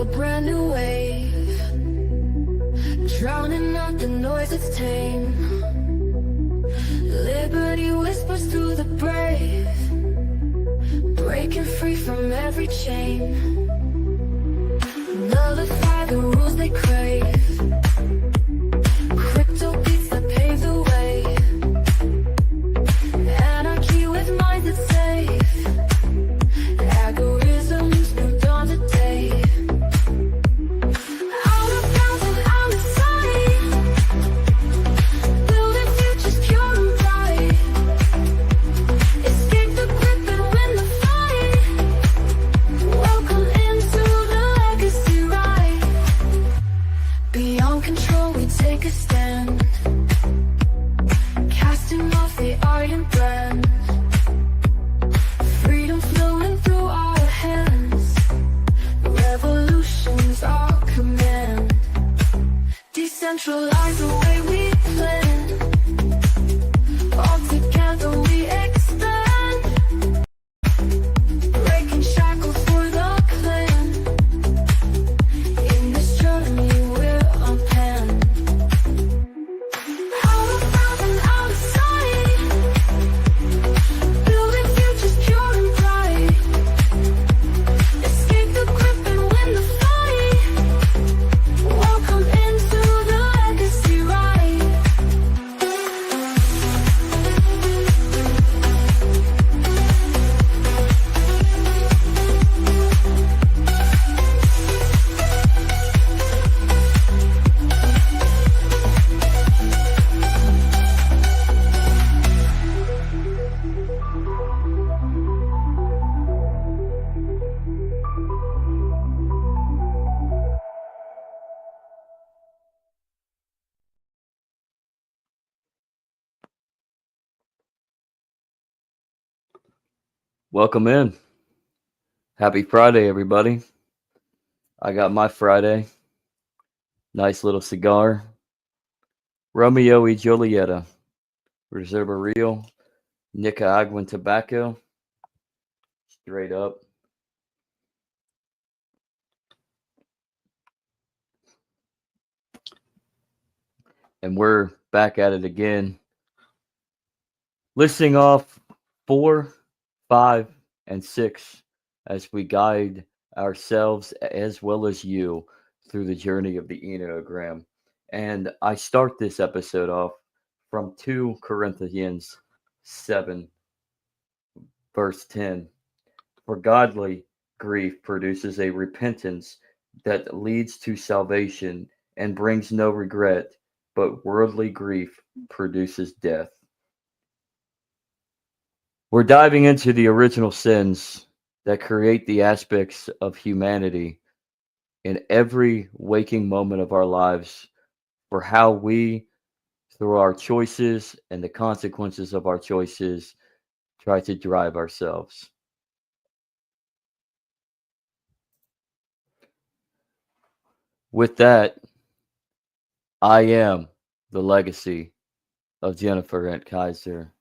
a brand new wave, drowning out the noise that's tame. Liberty whispers through the brave, breaking free from every chain. Nullify the rules they crave, crypto beats that pave the way. Anarchy with minds that's safe, algorithms new dawn today. Out of bounds and out of sight, building futures pure and bright. Escape the grip and win the fight. Welcome into the legacy ride. Beyond control we take a stand, casting off the iron brand. Freedom flowing through our hands, revolution's our command. Decentralize the way we plan, all together we expand. Breaking shackles for the clan, in this journey we're unpanned. Out of bounds and out of sight, building futures pure and bright. Escape the grip and win the fight. Welcome into the legacy ride. Welcome in. Happy Friday, everybody. I got my Friday. Nice little cigar. Romeo y Julieta. Reserva Real. Nicaraguan tobacco. Straight up. And we're back at it again. Listing off 4, 5, and 6 as we guide ourselves as well as you through the journey of the Enneagram. And I start this episode off from 2 Corinthians 7, verse 10. For godly grief produces a repentance that leads to salvation and brings no regret, but worldly grief produces death. We're diving into the original sins that create the aspects of humanity in every waking moment of our lives, for how we, through our choices and the consequences of our choices, try to drive ourselves. With that, I am the legacy of Jennifer and Kaiser.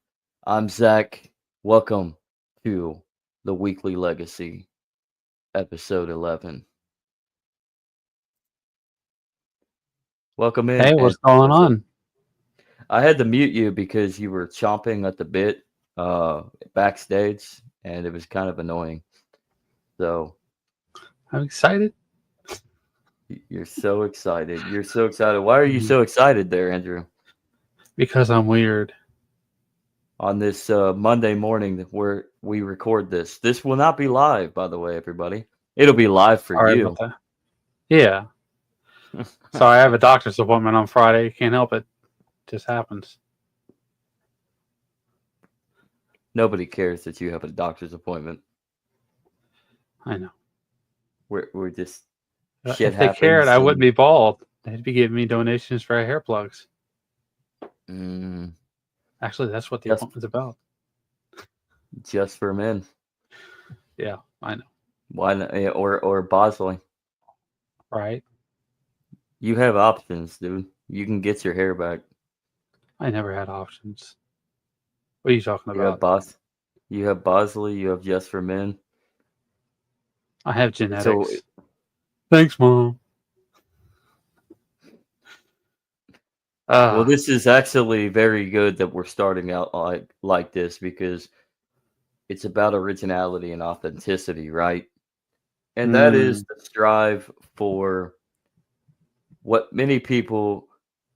I'm Zach. Welcome to the Weekly Legacy, episode 11. Welcome in. Hey, what's going on? I had to mute you because you were chomping at the bit backstage, and it was kind of annoying. So I'm excited. You're so excited. You're so excited. Why are you so excited there, Andrew? Because I'm weird. On this Monday morning where we record this. This will not be live, by the way, everybody. It'll be live for Sorry you. about that. Yeah. So I have a doctor's appointment on Friday. Can't help it. Just happens. Nobody cares that you have a doctor's appointment. I know. We're just shit if they happens. cared, I wouldn't be bald. They'd be giving me donations for hair plugs. Actually, that's what the appointment's about. Just for men. Yeah, I know. Why not? Or Bosley. Right. You have options, dude. You can get your hair back. I never had options. What are you talking about? You have Bosley. You have Just for Men. I have genetics. Thanks, Mom. Well, this is actually very good that we're starting out like this because it's about originality and authenticity, right? And that is mm, the strive for what many people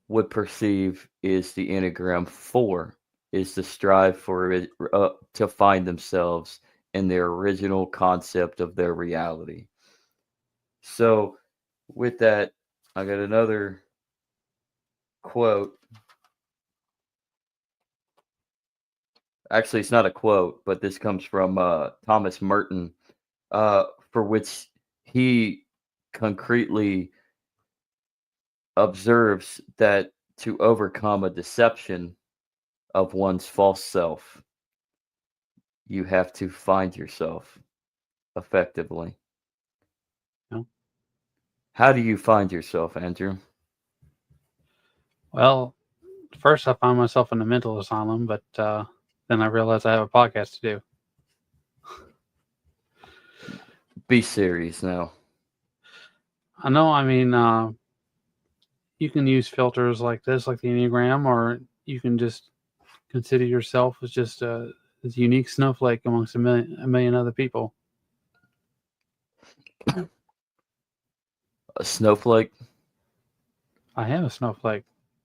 would perceive is the Enneagram 4 is the strive for it to find themselves in their original concept of their reality. So, with that, I got another quote. Actually, it's not a quote, but this comes from Thomas Merton, for which he concretely observes that to overcome a deception of one's false self, you have to find yourself effectively. no. How do you find yourself, Andrew? Well, first I found myself in a mental asylum, but then I realized I have a podcast to do. Be serious now. I know. I mean, you can use filters like this, like the Enneagram, or you can just consider yourself as just a unique snowflake amongst a million other people. A snowflake? I am a snowflake.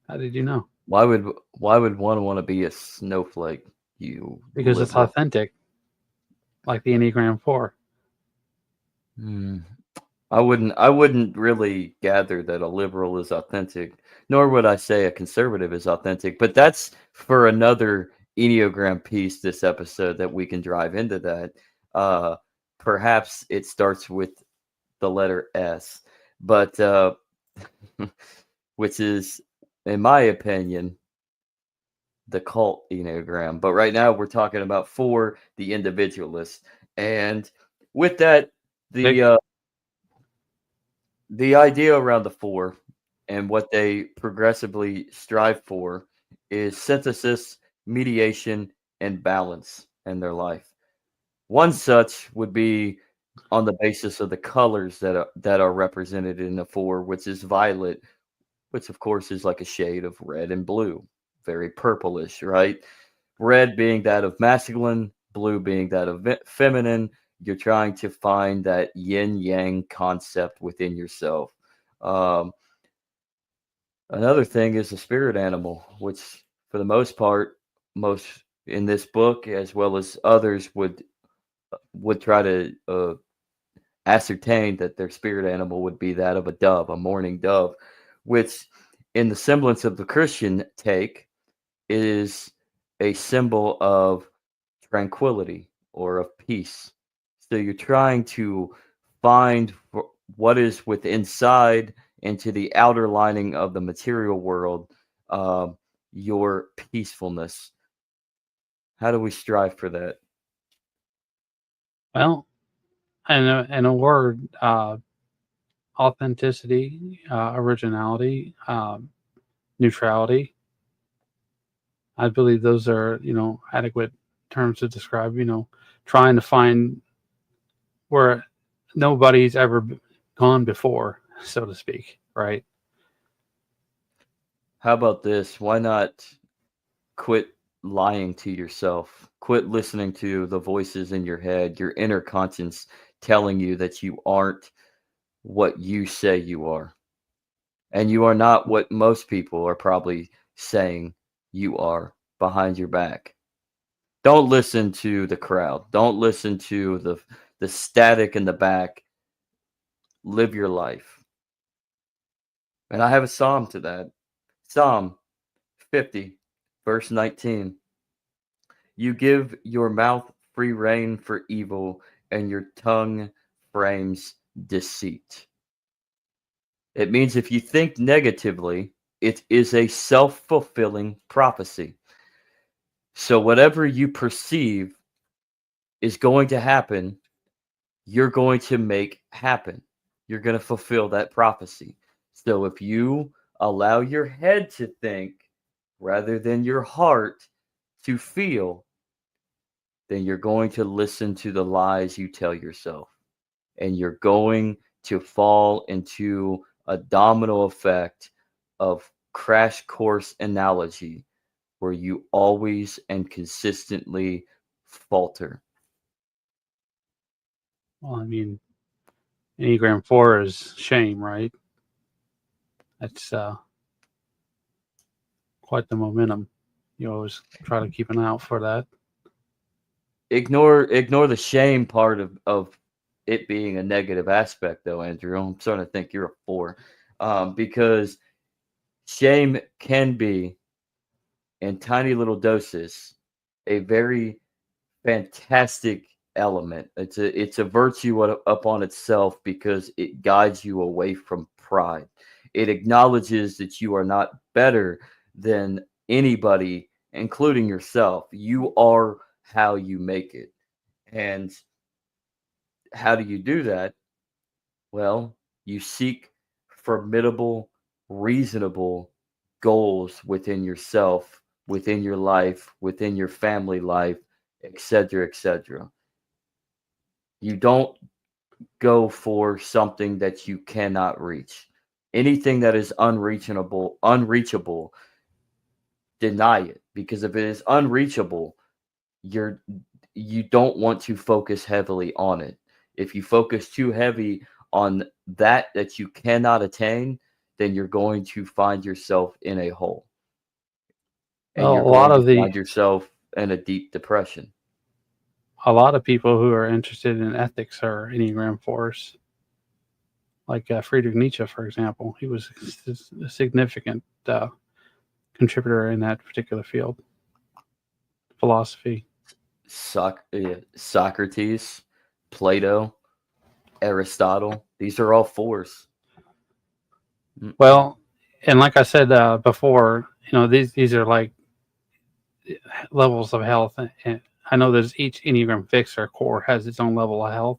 How did you know? Why would one want to be a snowflake? You Because it's liberal. authentic, like the Enneagram 4. Hmm. I wouldn't really gather that a liberal is authentic, nor would I say a conservative is authentic, but that's for another Enneagram piece this episode that we can drive into that. Uh Perhaps it starts with the letter S, but which is, in my opinion, the cult Enneagram. But right now we're talking about 4, the individualist. And with that, Big, the the idea around the 4 and what they progressively strive for is synthesis, mediation, and balance in their life. One such would be on the basis of the colors that are represented in the 4, which is violet, which of course is like a shade of red and blue, very purplish, right? Red being that of masculine, blue being that of feminine. You're trying to find that yin yang concept within yourself. Um, Another thing is the spirit animal, which for the most part, most in this book as well as others would try to ascertain that their spirit animal would be that of a dove, a mourning dove, which in the semblance of the Christian take is a symbol of tranquility or of peace. So you're trying to find what is with inside into the outer lining of the material world, uh, your peacefulness. How do we strive for that? well, in a word, authenticity, originality, neutrality. I believe those are, adequate terms to describe, trying to find where nobody's ever gone before, so to speak, right? How about this? Why not quit lying to yourself? Quit listening to the voices in your head, your inner conscience telling you that you aren't what you say you are. And you are not what most people are probably saying you are behind your back. Don't listen to the crowd. Don't listen to the static in the back. Live your life. And I have a psalm to that. Psalm 50, verse 19. You give your mouth free rein for evil, and your tongue frames deceit. It means if you think negatively, it is a self fulfilling prophecy. So, whatever you perceive is going to happen, you're going to make happen. You're going to fulfill that prophecy. So, if you allow your head to think rather than your heart to feel, then you're going to listen to the lies you tell yourself. And you're going to fall into a domino effect of crash course analogy where you always and consistently falter. Well, I mean, Enneagram 4 is shame, right? That's quite the momentum. You always try to keep an eye out for that. Ignore the shame part of it being a negative aspect, though, Andrew. I'm starting to think you're a 4, because shame can be, in tiny little doses, a very fantastic element. It's a virtue upon itself because it guides you away from pride. It acknowledges that you are not better than anybody, including yourself. You are how you make it. And how do you do that? Well, you seek formidable, reasonable goals within yourself, within your life, within your family life, etc., etc. You don't go for something that you cannot reach. Anything that is unreachable, deny it. Because if it is unreachable, you don't want to focus heavily on it. If you focus too heavy on that you cannot attain, then you're going to find yourself in a hole. And Well, you're going to find yourself in a deep depression. a lot of people who are interested in ethics are Enneagram 4s. Like Friedrich Nietzsche, for example, he was a significant contributor in that particular field, philosophy. Socrates, Plato, Aristotle, these are all 4s. Well, and like I said before, these are like levels of health, and I know there's each Enneagram fixer core has its own level of health,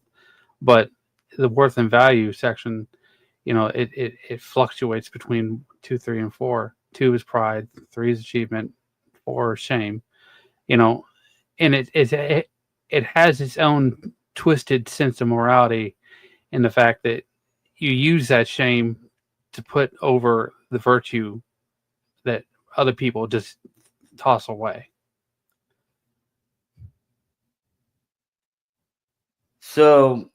but the worth and value section, it fluctuates between 2, 3, and 4. 2 is pride, 3 is achievement, 4 is shame. And it has its own twisted sense of morality in the fact that you use that shame to put over the virtue that other people just toss away. So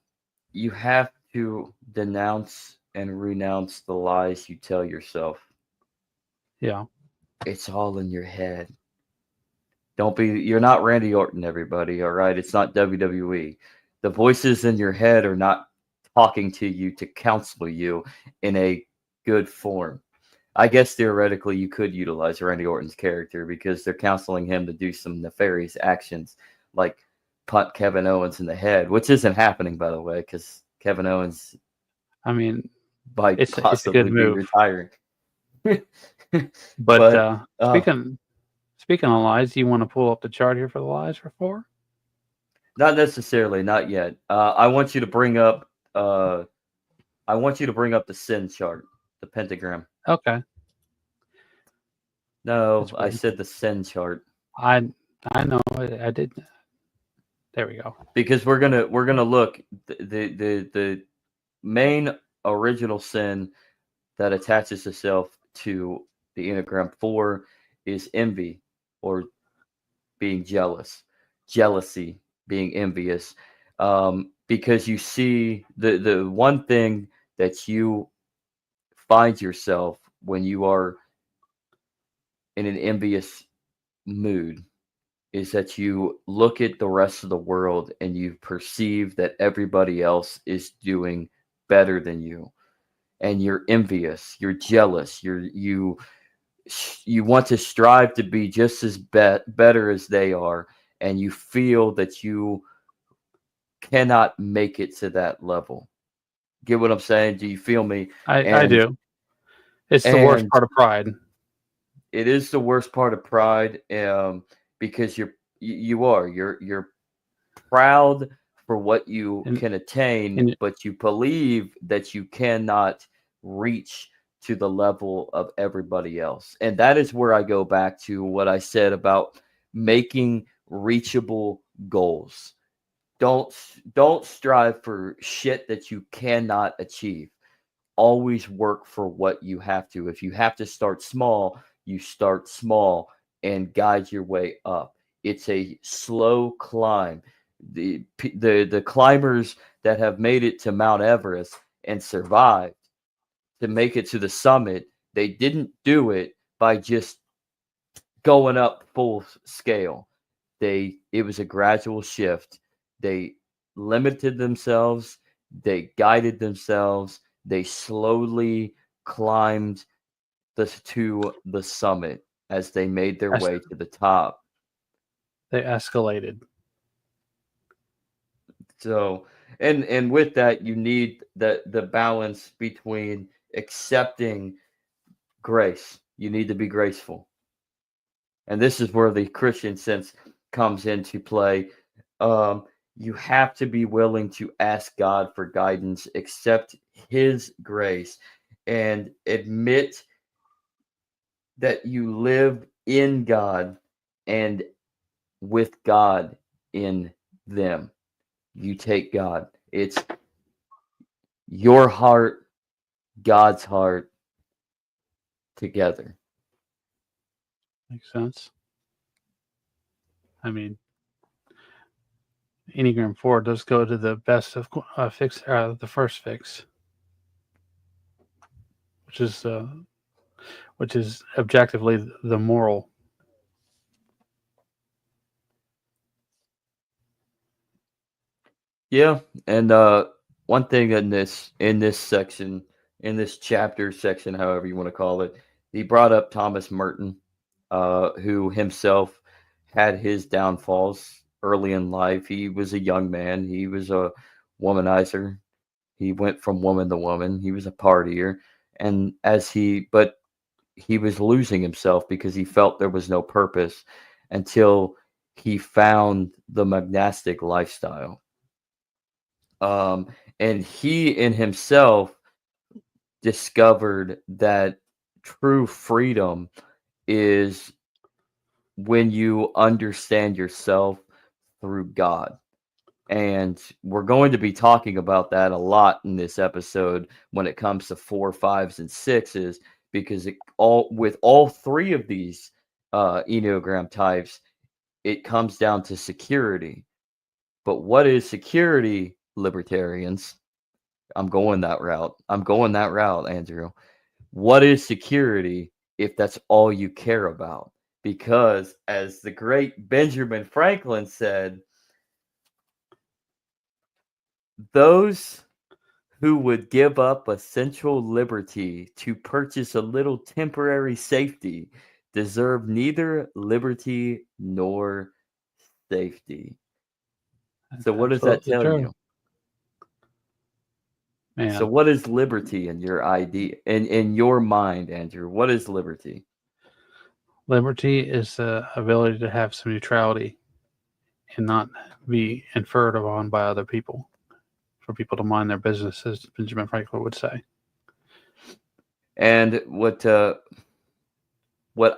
you have to denounce and renounce the lies you tell yourself. Yeah. It's all in your head. You're not Randy Orton, everybody, all right? It's not WWE. The voices in your head are not talking to you to counsel you in a good form. I guess theoretically you could utilize Randy Orton's character because they're counseling him to do some nefarious actions like punt Kevin Owens in the head, which isn't happening, by the way, because Kevin Owens might it's a possibly good be move. retiring. But speaking of lies, do you want to pull up the chart here for the lies for 4? Not necessarily, not yet. I want you to bring up the sin chart, the pentagram. Okay. No, I said the sin chart. I know I did. There we go. Because we're gonna look the main original sin that attaches itself to the Enneagram 4 is envy, or being jealous, jealousy, being envious, because you see the one thing that you find yourself when you are in an envious mood is that you look at the rest of the world and you perceive that everybody else is doing better than you, and you're envious, you're jealous, you want to strive to be just as better as they are, and you feel that you cannot make it to that level. Get what I'm saying? Do you feel me? I do. It's the worst part of pride. It is the worst part of pride, because you're proud for what you can attain, but you believe that you cannot reach to the level of everybody else. And that is where I go back to what I said about making reachable goals. don't strive for shit that you cannot achieve. Always work for what you have to. If you have to start small, you start small and guide your way up. It's a slow climb. The climbers that have made it to Mount Everest and survived to make it to the summit, they didn't do it by just going up full scale. It was a gradual shift. They limited themselves, they guided themselves, they slowly climbed to the summit as they made their way to the top. They escalated. So, and with that, you need the balance between accepting grace. You need to be graceful. And this is where the Christian sense comes into play. You have to be willing to ask God for guidance, accept His grace, and admit that you live in God and with God in them. You take God. It's your heart, God's heart together. Makes sense. I mean, Enneagram 4 does go to the best of the first fix, which is objectively the moral. Yeah, and one thing in this section, in this chapter section, however you want to call it, he brought up Thomas Merton, who himself had his downfalls early in life. He was a young man. He was a womanizer. He went from woman to woman. He was a partier, and but he was losing himself because he felt there was no purpose until he found the monastic lifestyle. And he in himself discovered that true freedom is when you understand yourself through God. And we're going to be talking about that a lot in this episode when it comes to 4, 5s, and 6s, because with all three of these Enneagram types, it comes down to security. But what is security, libertarians? I'm going that route, Andrew. What is security if that's all you care about? Because as the great Benjamin Franklin said, those who would give up essential liberty to purchase a little temporary safety deserve neither liberty nor safety. So what does that tell you? Man, So what is liberty in your idea, in your mind, Andrew? What is liberty? liberty is the ability to have some neutrality and not be inferred upon by other people, for people to mind their business, as Benjamin Franklin would say. And what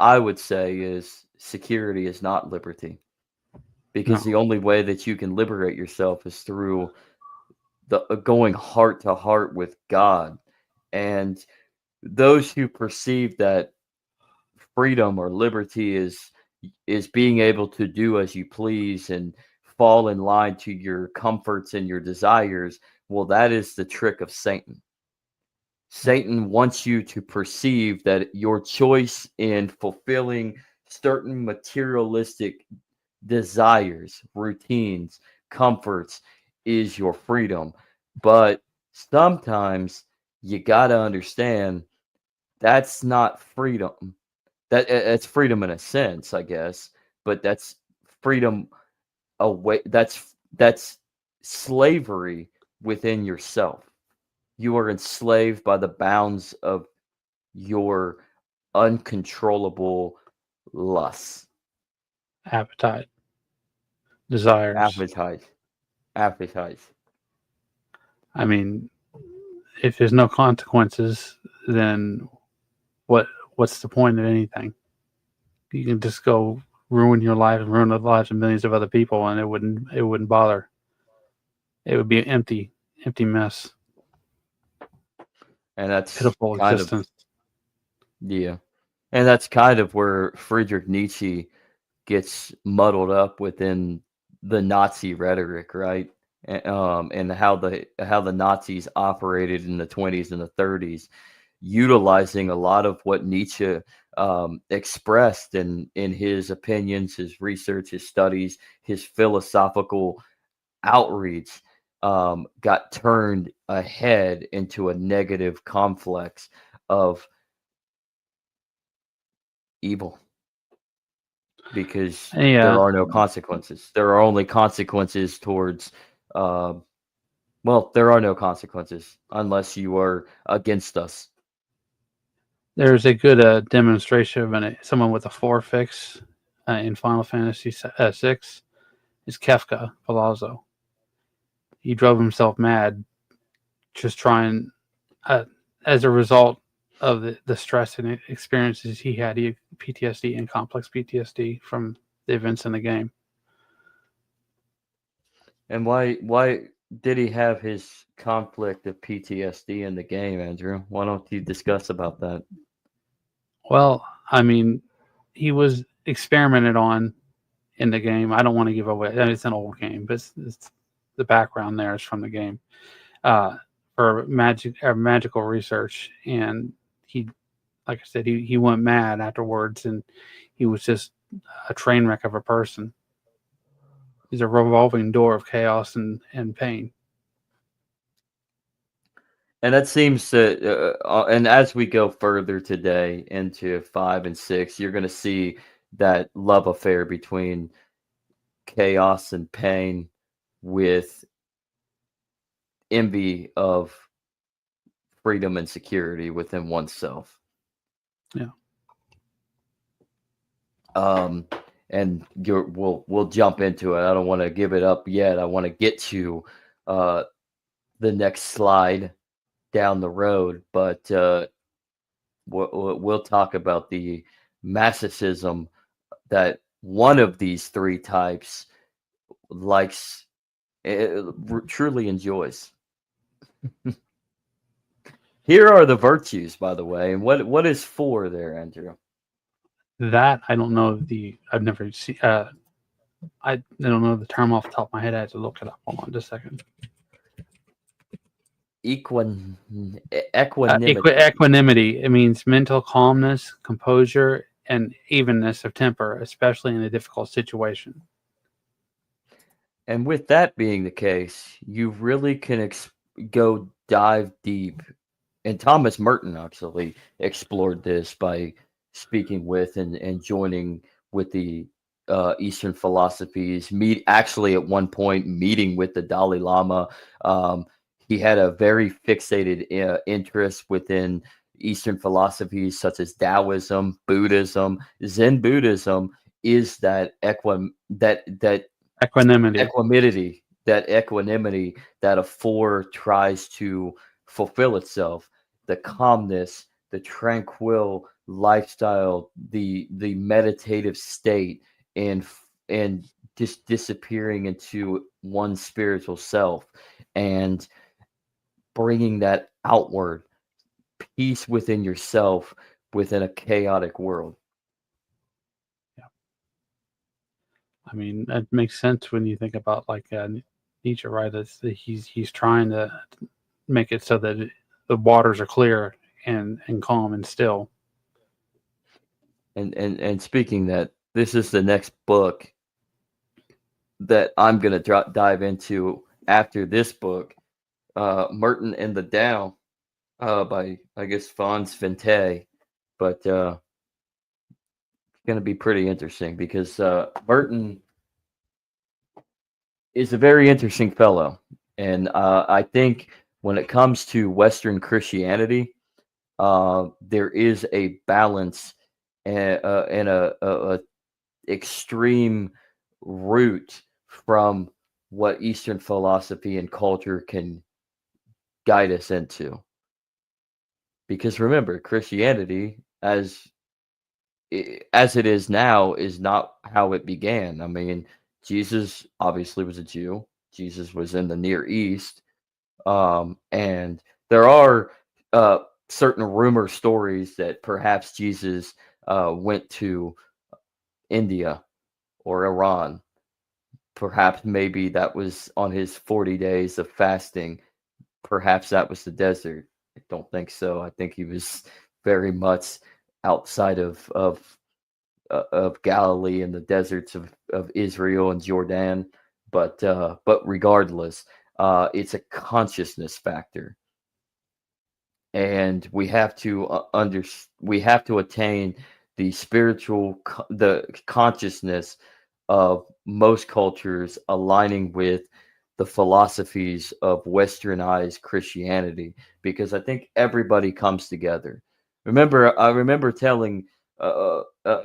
I would say is security is not liberty, because the only way that you can liberate yourself is through the going heart to heart with God. And those who perceive that freedom or liberty is being able to do as you please and fall in line to your comforts and your desires, well, that is the trick of Satan. Satan wants you to perceive that your choice in fulfilling certain materialistic desires, routines, comforts is your freedom. But sometimes you got to understand that's not freedom. That's freedom in a sense, I guess, but that's freedom away. That's slavery within yourself. You are enslaved by the bounds of your uncontrollable lusts. Appetite, desires. Appetite. I mean, if there's no consequences, then what's the point of anything? You can just go ruin your life and ruin the lives of millions of other people, and it wouldn't bother. it would be an empty mess, And that's pitiful kind of, existence. yeah. And that's kind of where Friedrich Nietzsche gets muddled up within the Nazi rhetoric, right? And how the Nazis operated in the 20s and the 30s, utilizing a lot of what Nietzsche expressed in his opinions, his research, his studies, his philosophical outreach, got turned ahead into a negative complex of evil, because there Yeah, are no consequences. There are only consequences towards, uh, well, there are no consequences unless you are against us. there's a good demonstration of someone with a 4 fix in Final Fantasy 6 is Kefka Palazzo. He drove himself mad just trying, uh, as a result of the stress and experiences he had. He had PTSD and complex PTSD from the events in the game. And why did he have his conflict of PTSD in the game, Andrew? Why don't you discuss about that? Well, I mean, he was experimented on in the game. I don't want to give away. It's an old game, but it's the background there is from the game uh, for magical research, and he, like I said, he went mad afterwards, and he was just a train wreck of a person. He's a revolving door of chaos and pain. And that seems to, and as we go further today into 5 and 6, you're going to see that love affair between chaos and pain with envy of freedom and security within oneself. Yeah. And we'll jump into it. I don't want to give it up yet. I want to get to the next slide down the road, but we'll talk about the masochism that one of these three types likes, truly enjoys. Here are the virtues, by the way. And what is 4 there, Andrew? That I don't know I've never seen. I don't know the term off the top of my head. I had to look it up. Hold on just a second. Equanimity. Equanimity. It means mental calmness, composure, and evenness of temper, especially in a difficult situation. And with that being the case, you really can go dive deep. And Thomas Merton actually explored this by speaking with and joining with the Eastern philosophies. Actually, at one point, meeting with the Dalai Lama. He had a very fixated interest within Eastern philosophies such as Taoism, Buddhism, Zen Buddhism. Is that Equanimity. that equanimity that a 4 tries to fulfill itself, the calmness, the tranquil lifestyle, the meditative state, and just disappearing into one's spiritual self and bringing that outward, peace within yourself within a chaotic world. I mean, that makes sense when you think about like Nietzsche, right? He's trying to make it so that the waters are clear and calm and still. And speaking that, this is the next book that I'm going to dive into after this book, Merton and the Tao, by, I guess, Fons Fente. But it's going to be pretty interesting because Merton is a very interesting fellow. And I think when it comes to Western Christianity, there is a balance and a extreme root from what Eastern philosophy and culture can guide us into. Because remember, Christianity, as it is now, is not how it began. I mean, Jesus obviously was a Jew. Jesus was in the Near East. And there are certain rumor stories that perhaps Jesus went to India or Iran. Perhaps maybe that was on his 40 days of fasting. Perhaps that was the desert. I don't think so. I think he was very much outside of Galilee and the deserts of Israel and Jordan. But regardless, it's a consciousness factor, and we have to attain the the consciousness of most cultures aligning with the philosophies of westernized Christianity, because I think everybody comes together. I remember telling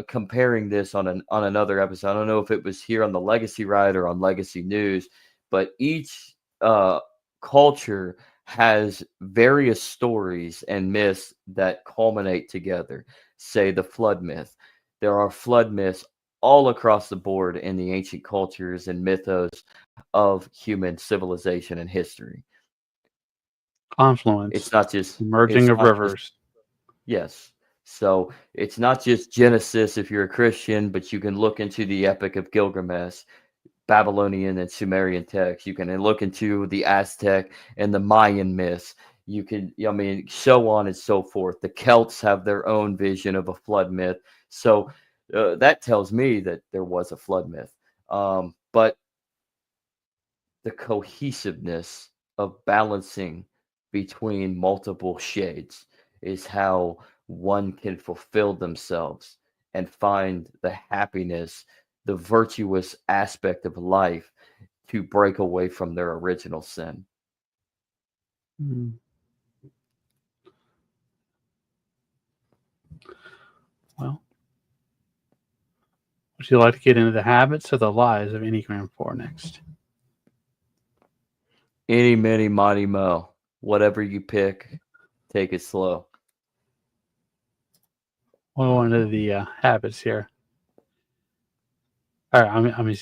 comparing this on another episode. I don't know if it was here on the Legacy Ride or on Legacy News, but each culture has various stories and myths that culminate together. Say the flood myth. There are flood myths all across the board in the ancient cultures and mythos of human civilization and history. Confluence, It's not just merging it's of not just rivers. yes. So it's not just Genesis if you're a Christian, but you can look into the Epic of Gilgamesh, Babylonian and Sumerian texts. You can look into the Aztec and the Mayan myths. You can, I mean, so on and so forth. The Celts have their own vision of a flood myth. So that tells me that there was a flood myth. But the cohesiveness of balancing between multiple shades is how one can fulfill themselves and find the happiness, the virtuous aspect of life to break away from their original sin. Mm. Well, would you like to get into the habits or the lies of Enneagram 4 next? Any, many, mighty, mo. Whatever you pick, take it slow. We'll go into the habits here. All right, I mean,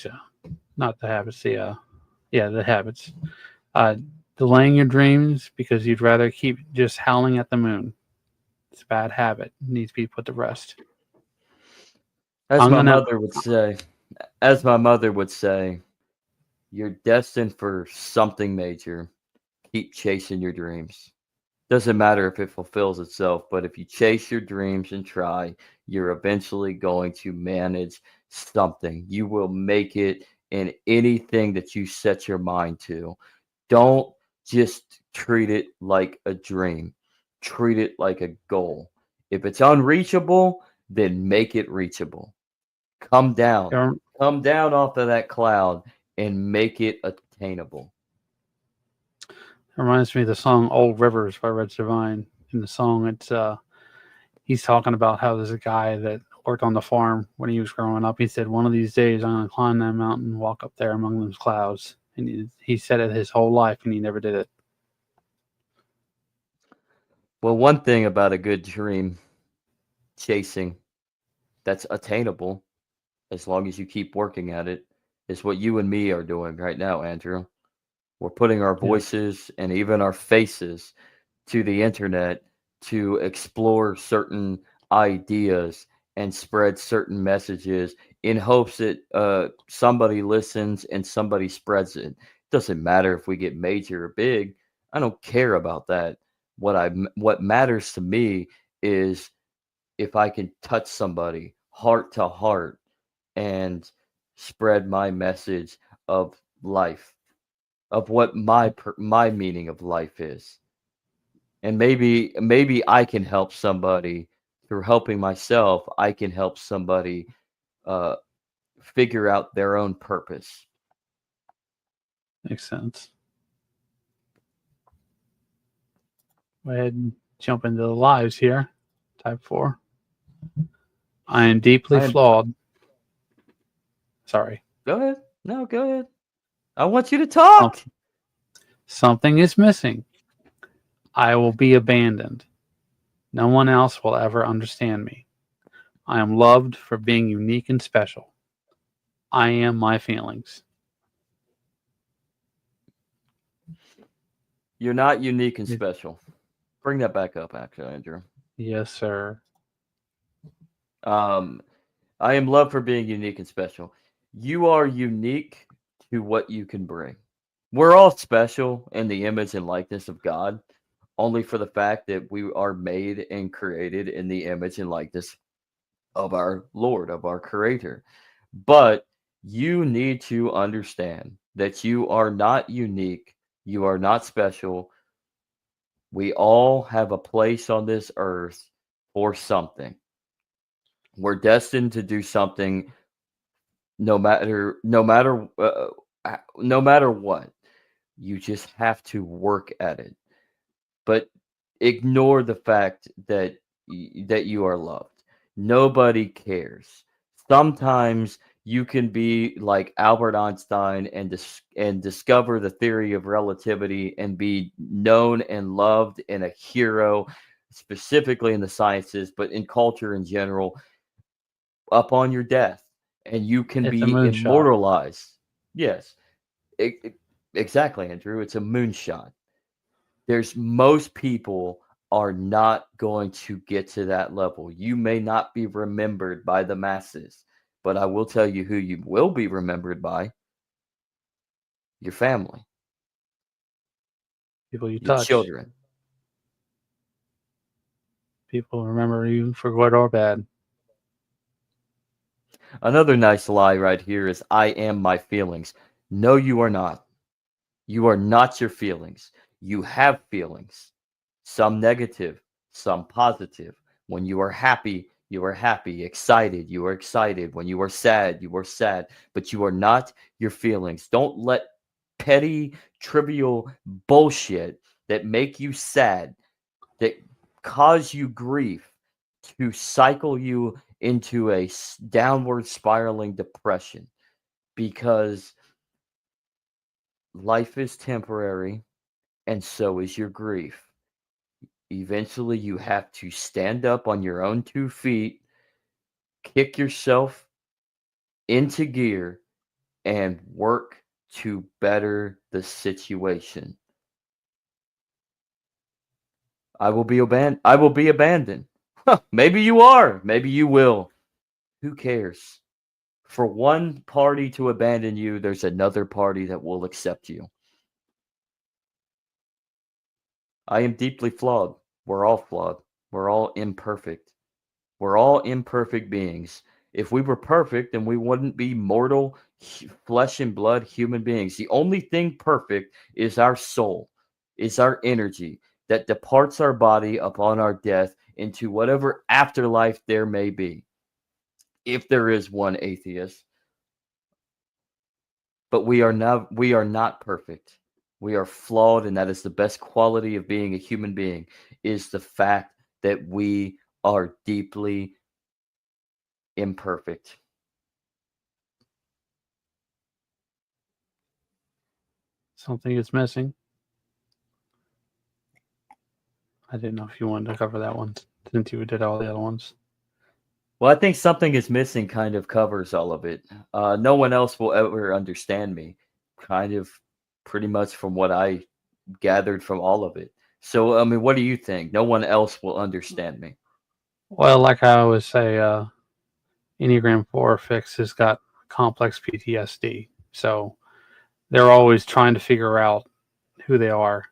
not the habits. The habits. Delaying your dreams because you'd rather keep just howling at the moon. It's a bad habit. It needs to be put to rest. As I'm my gonna. mother would say, as my mother would say, you're destined for something major. Keep chasing your dreams. Doesn't matter if it fulfills itself, but if you chase your dreams and try, you're eventually going to manage something. You will make it in anything that you set your mind to. Don't just treat it like a dream, treat it like a goal. If it's unreachable, then make it reachable. Come down, It come down off of that cloud and make it attainable. reminds me of the song "Old Rivers" by Red Divine. In the song, it's he's talking about how there's a guy that worked on the farm when he was growing up. He said, "One of these days, I'm gonna climb that mountain, and walk up there among those clouds." And he said it his whole life, and he never did it. Well, one thing about a good dream chasing that's attainable, as long as you keep working at it, is what you and me are doing right now, Andrew. We're putting our Yeah, voices and even our faces to the internet to explore certain ideas and spread certain messages in hopes that somebody listens and somebody spreads it. Doesn't matter if we get major or big. I don't care about that. What matters to me is if I can touch somebody heart to heart and spread my message of life, of what my meaning of life is. And maybe I can help somebody through helping myself. I can help somebody uh, figure out their own purpose. makes sense. Go ahead and jump into the lives here. Type 4. I am deeply I am. flawed. Sorry. Go ahead. No, go ahead. I want you to talk. Something is missing. I will be abandoned. No one else will ever understand me. I am loved for being unique and special. I am my feelings. You're not unique and Y- special. Bring that back up, actually, Andrew. Yes, sir. Um, I am loved for being unique and special. You are unique to what you can bring. We're all special in the image and likeness of God, only for the fact that we are made and created in the image and likeness of our Lord, of our Creator. But you need to understand that you are not unique, you are not special. We all have a place on this earth for something. We're destined to do something no matter what. You just have to work at it. But ignore the fact that that you are loved. Nobody cares. Sometimes you can be like Albert Einstein and discover the theory of relativity and be known and loved and a hero, specifically in the sciences, but in culture in general, upon your death, and you can It's a be moonshot. immortalized. Yes, exactly, Andrew. It's a moonshot. There's most people are not going to get to that level. You may not be remembered by the masses, but I will tell you who you will be remembered by: your family, People you your touch. children. People remember you for good or bad. Another nice lie right here is I am my feelings. No, you are not. You are not your feelings. You have feelings, some negative, some positive. When you are happy, you are happy. Excited, you are excited. When you are sad, you are sad. But you are not your feelings. Don't let petty, trivial bullshit that make you sad, that cause you grief, to cycle you into a downward spiraling depression, because life is temporary and so is your grief. Eventually, you have to stand up on your own 2 feet, kick yourself into gear, and work to better the situation. I will be abandoned. Maybe you are. Maybe you will. Who cares? For one party to abandon you, there's another party that will accept you. I am deeply flawed. We're all flawed. We're all imperfect. We're all imperfect beings. If we were perfect, then we wouldn't be mortal, flesh and blood human beings. The only thing perfect is our soul, is our energy that departs our body upon our death into whatever afterlife there may be, if there is one, atheist. But we are not perfect. We are flawed, and that is the best quality of being a human being, is the fact that we are deeply imperfect. Something is missing. I didn't know if you wanted to cover that one since you did all the other ones. Well, I think something is missing kind of covers all of it. No one else will ever understand me, kind of pretty much from what I gathered from all of it. So, I mean, what do you think? No one else will understand me. Well, like I always say, Enneagram 4 fix has got complex PTSD. So they're always trying to figure out who they are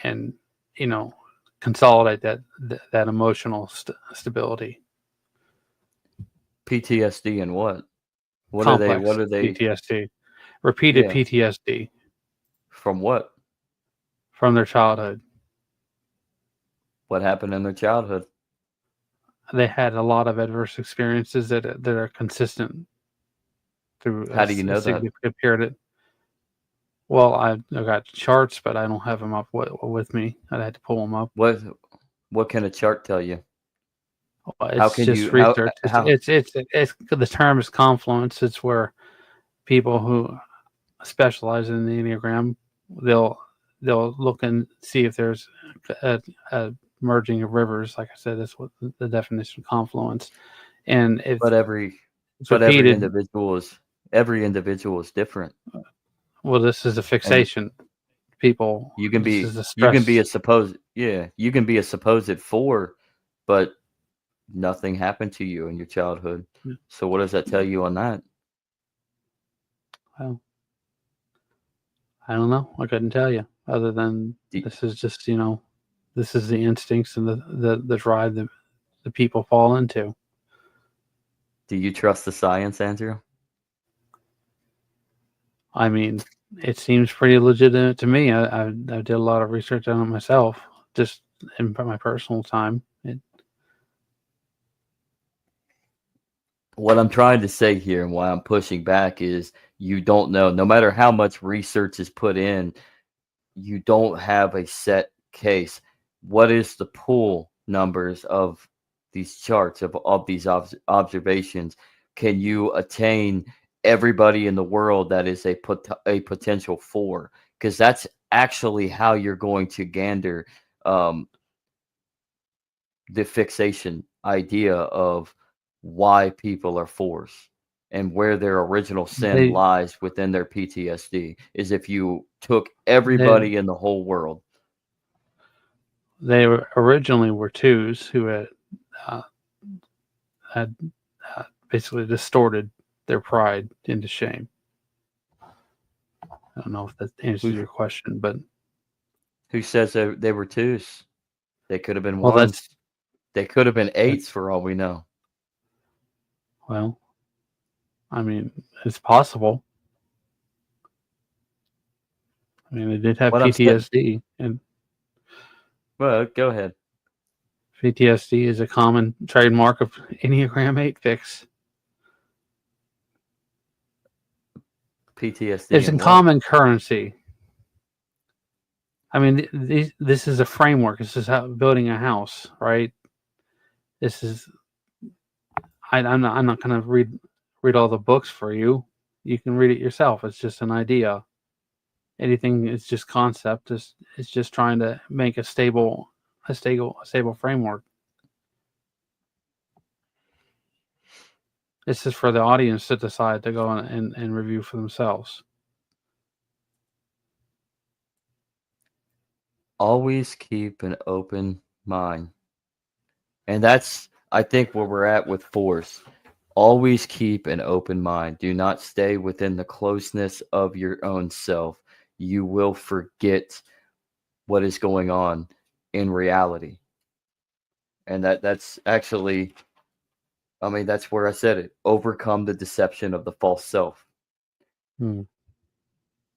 and, you know, consolidate that emotional stability. PTSD and what? Complex What are they? PTSD, repeated Yeah, PTSD from what? from their childhood. What happened in their childhood? They had a lot of adverse experiences that are consistent through How do you a know that? significant period. Well, I've got charts, but I don't have them up with me. I had to pull them up. What what can a chart tell you? Well, How it's can just you research. how It's the term is confluence. It's where people who specialize in the Enneagram they'll they'll look and see if there's a merging of rivers. Like I said, that's what the definition of confluence. And if but every it's but every repeated, individual is every individual is different. well, this is a And fixation. people. You can This be is a you can be stress. a supposed you can be a supposed 4, but nothing happened to you in your childhood. Yeah. So what does that tell you on that? Well, I don't know. I couldn't tell you other than Do, this is just, this is the instincts and the drive that the people fall into. do you trust the science, Andrew? I mean, it seems pretty legitimate to me. I did a lot of research on it myself, just in my personal time. What I'm trying to say here and why I'm pushing back is you don't know. No matter how much research is put in, you don't have a set case. What is the pool numbers of these charts of these observations? Can you attain everybody in the world that is a potential 4? Because that's actually how you're going to gander um, the fixation idea of why people are 4s and where their original sin They lies within their PTSD is if you took they everybody in the whole world. they originally were 2s who uh, had basically distorted their pride into shame. I don't know if that answers Who, your question, but who says they were 2s? They could have been well, 1s. They could have been 8s for all we know. well, I mean, it's possible. I mean, they did have What I'm saying, PTSD, and well, go ahead. PTSD is a common trademark of Enneagram 8 fix. PTSD It's in and what? common currency. I mean, this is a framework. This is how building a house, right? This is. I'm not going to read all the books for you. You can read it yourself. It's just an idea. Anything is just concept. It's just trying to make a stable framework. This is for the audience to decide to go and review for themselves. Always keep an open mind. And that's, I think, where we're at with 4s. Always keep an open mind. Do not stay within the closeness of your own self. You will forget what is going on in reality. And that's actually, I mean, that's where I said it. Overcome the deception of the false self. Hmm.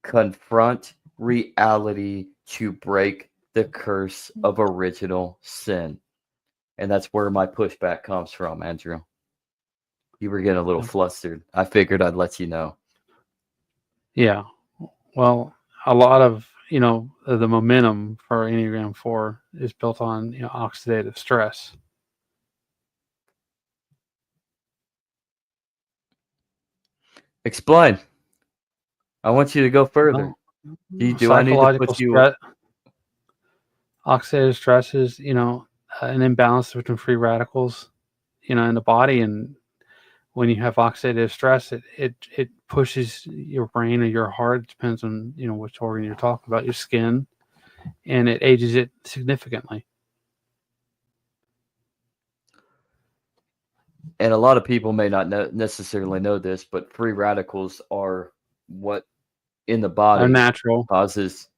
Confront reality to break the curse of original sin. And that's where my pushback comes from, Andrew. You were getting a little flustered. I figured I'd let you know. Yeah. Well, a lot of the momentum for Enneagram 4 is built on oxidative stress. Explain. I want you to go further. Well, Do I need to psychological put you? stress, oxidative stress is an imbalance between free radicals, in the body, and when you have oxidative stress, it pushes your brain or your heart. It depends on which organ you're talking about, your skin, and it ages it significantly. And a lot of people may not necessarily know this, but free radicals are what in the They're body natural. causes.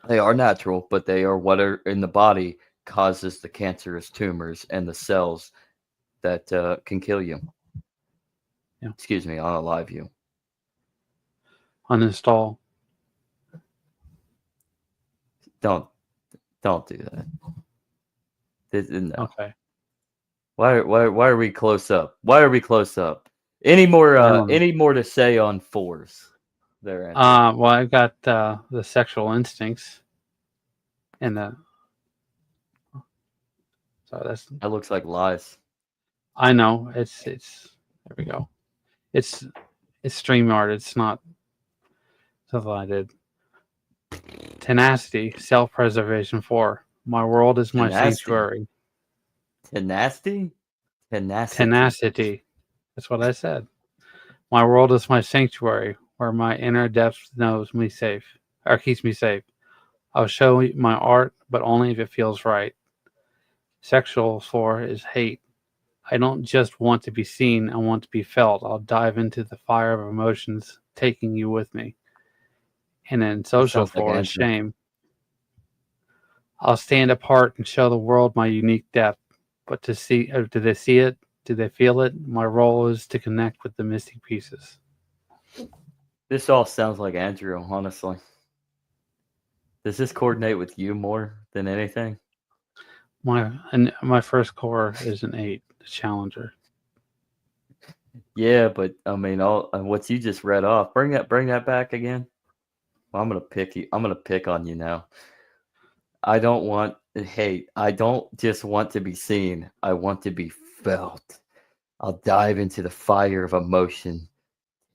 They are natural, but they are what are in the body causes the cancerous tumors and the cells that can kill you. Yeah. Excuse me, unalive you. Uninstall. Don't do that. No. Okay. Why are we close up? Why are we close up? Any more to say on 4s there, Andrew? Well, I've got the sexual instincts and so That looks like lies. I know it's there we go. It's StreamYard. It's not something I did. Tenacity, self-preservation 4. My world is my sanctuary. Tenacity? Tenacity. That's what I said. My world is my sanctuary, where my inner depth knows me safe, or keeps me safe. I'll show my art, but only if it feels right. Sexual 4 is hate. I don't just want to be seen, I want to be felt. I'll dive into the fire of emotions, taking you with me. And then That social sounds like 4 is Andrew. shame. I'll stand apart and show the world my unique depth. But do they see it? Do they feel it? My role is to connect with the missing pieces. This all sounds like Andrew, honestly. Does this coordinate with you more than anything? My first core is an 8, the challenger. Yeah, but I mean, all what you just read off. Bring that back again. Well, I'm gonna pick you. I'm gonna pick on you now. I don't want hate. I don't just want to be seen. I want to be felt. I'll dive into the fire of emotion,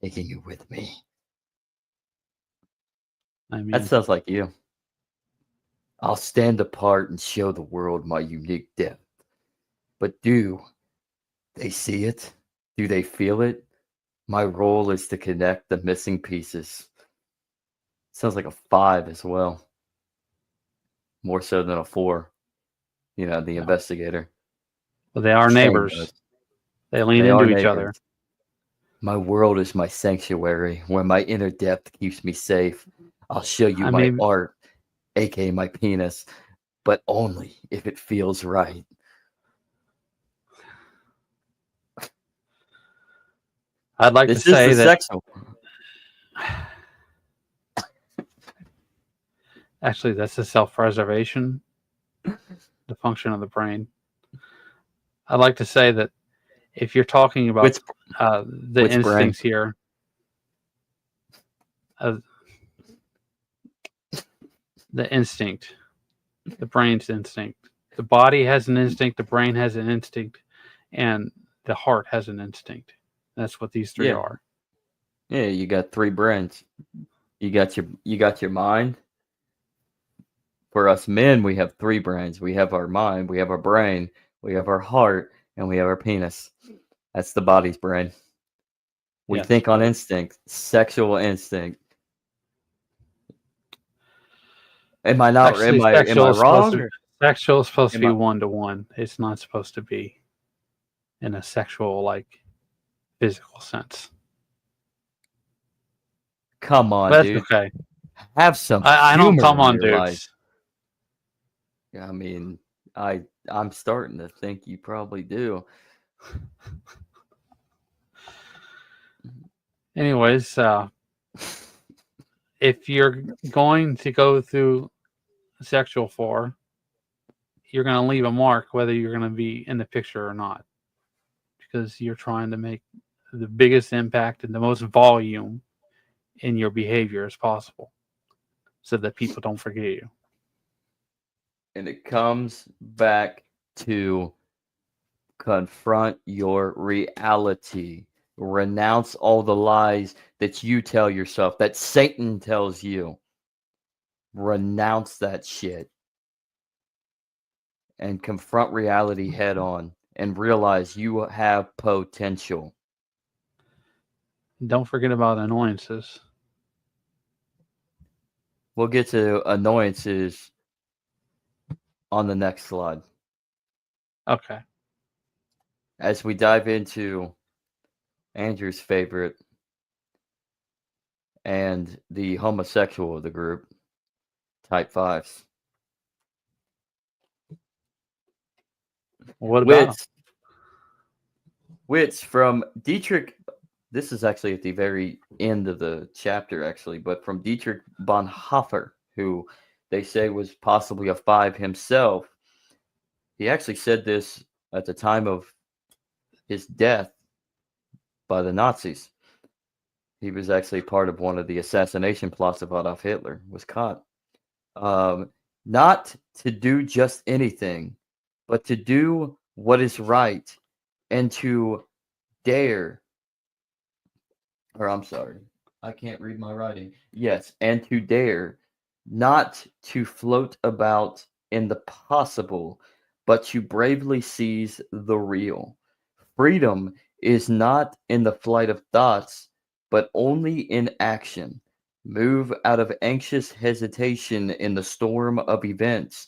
taking you with me. I That mean, sounds like you. I'll stand apart and show the world my unique depth. But do they see it? Do they feel it? My role is to connect the missing pieces. Sounds like a 5 as well. More so than a 4. You know, the yeah. investigator. Well, they are Shame neighbors. does. They lean They are into each neighbors. other. My world is my sanctuary, where my inner depth keeps me safe. I'll show you I my mean, art, aka my penis, but only if it feels right. I'd like to This is say the that sexual. actually that's the self-preservation, the function of the brain. I'd like to say that if you're talking about Which the which brain? instincts here, uh, the instinct, the brain's instinct, the body has an instinct, the brain has an instinct, and the heart has an instinct. That's what these 3 Yeah, are. yeah. You got 3 brains. You got your mind. For us men, we have 3 brains. We have our mind, we have our brain, we have our heart, and we have our penis. That's the body's brain. We Yes, think on but instinct, sexual instinct. Am I not? actually, Am I wrong? Or sexual is supposed to am be I? 1-to-1. It's not supposed to be in a sexual, like, physical sense. Come on, But that's dude. okay. Have some I don't humor come in on your life. dudes. I mean, I'm starting to think you probably do. Anyways, if you're going to go through sexual 4, you're going to leave a mark whether you're going to be in the picture or not, because you're trying to make the biggest impact and the most volume in your behavior as possible so that people don't forget you. And it comes back to confront your reality. Renounce all the lies that you tell yourself, that Satan tells you. Renounce that shit and confront reality head on and realize you have potential. Don't forget about annoyances. We'll get to annoyances on the next slide Okay. as we dive into Andrew's favorite and the homosexual of the group, type 5s. What about them? Which from Dietrich, this is actually at the very end of the chapter, actually, but from Dietrich Bonhoeffer, who they say was possibly a 5 himself. He actually said this at the time of his death by the Nazis. He was actually part of one of the assassination plots of Adolf Hitler, was caught. Not to do just anything, but to do what is right and to dare, or I'm sorry, I can't read my writing. Yes, and to dare not to float about in the possible, but to bravely seize the real. Freedom is not in the flight of thoughts, but only in action. Move out of anxious hesitation in the storm of events,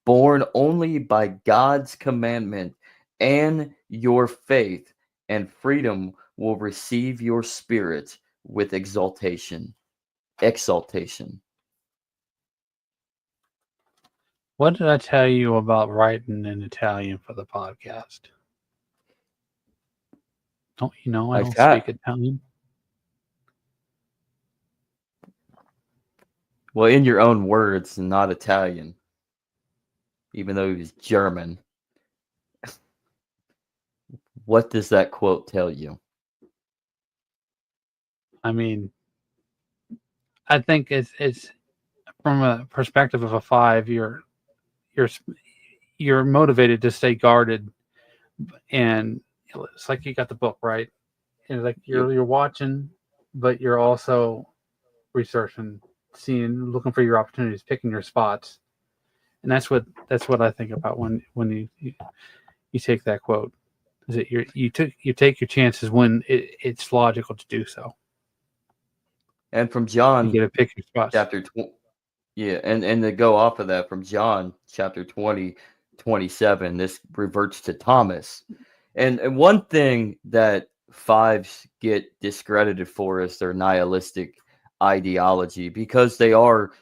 born only by God's commandment and your faith, and freedom will receive your spirit with exaltation. Exaltation. What did I tell you about writing in Italian for the podcast? Don't you know I Like don't speak that. Italian? Well, in your own words, not Italian, even though he was German. What does that quote tell you? I mean, I think it's from a perspective of a 5. You're motivated to stay guarded, and it's like you got the book right, and like Yep. you're watching, but you're also researching, seeing, looking for your opportunities, picking your spots, and that's what I think about when you take that quote. Is that you take your chances when it's logical to do so. And from You John get to pick your spots. chapter 20, yeah, and to go off of that, from John chapter 20:27, this reverts to Thomas. And one thing that 5s get discredited for is their nihilistic ideology, because they are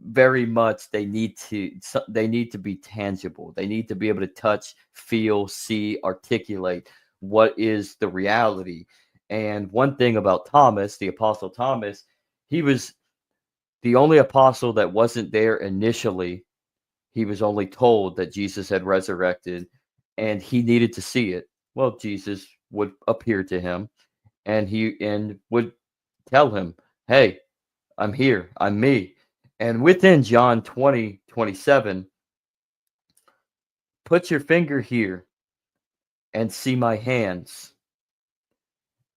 very much, they need to be tangible. They need to be able to touch, feel, see, articulate what is the reality. And one thing about Thomas, the apostle Thomas, he was the only apostle that wasn't there initially. He was only told that Jesus had resurrected, and he needed to see it. Well, Jesus would appear to him, and would tell him, "Hey, I'm here. I'm me." And within John 20:27, put your finger here and see my hands,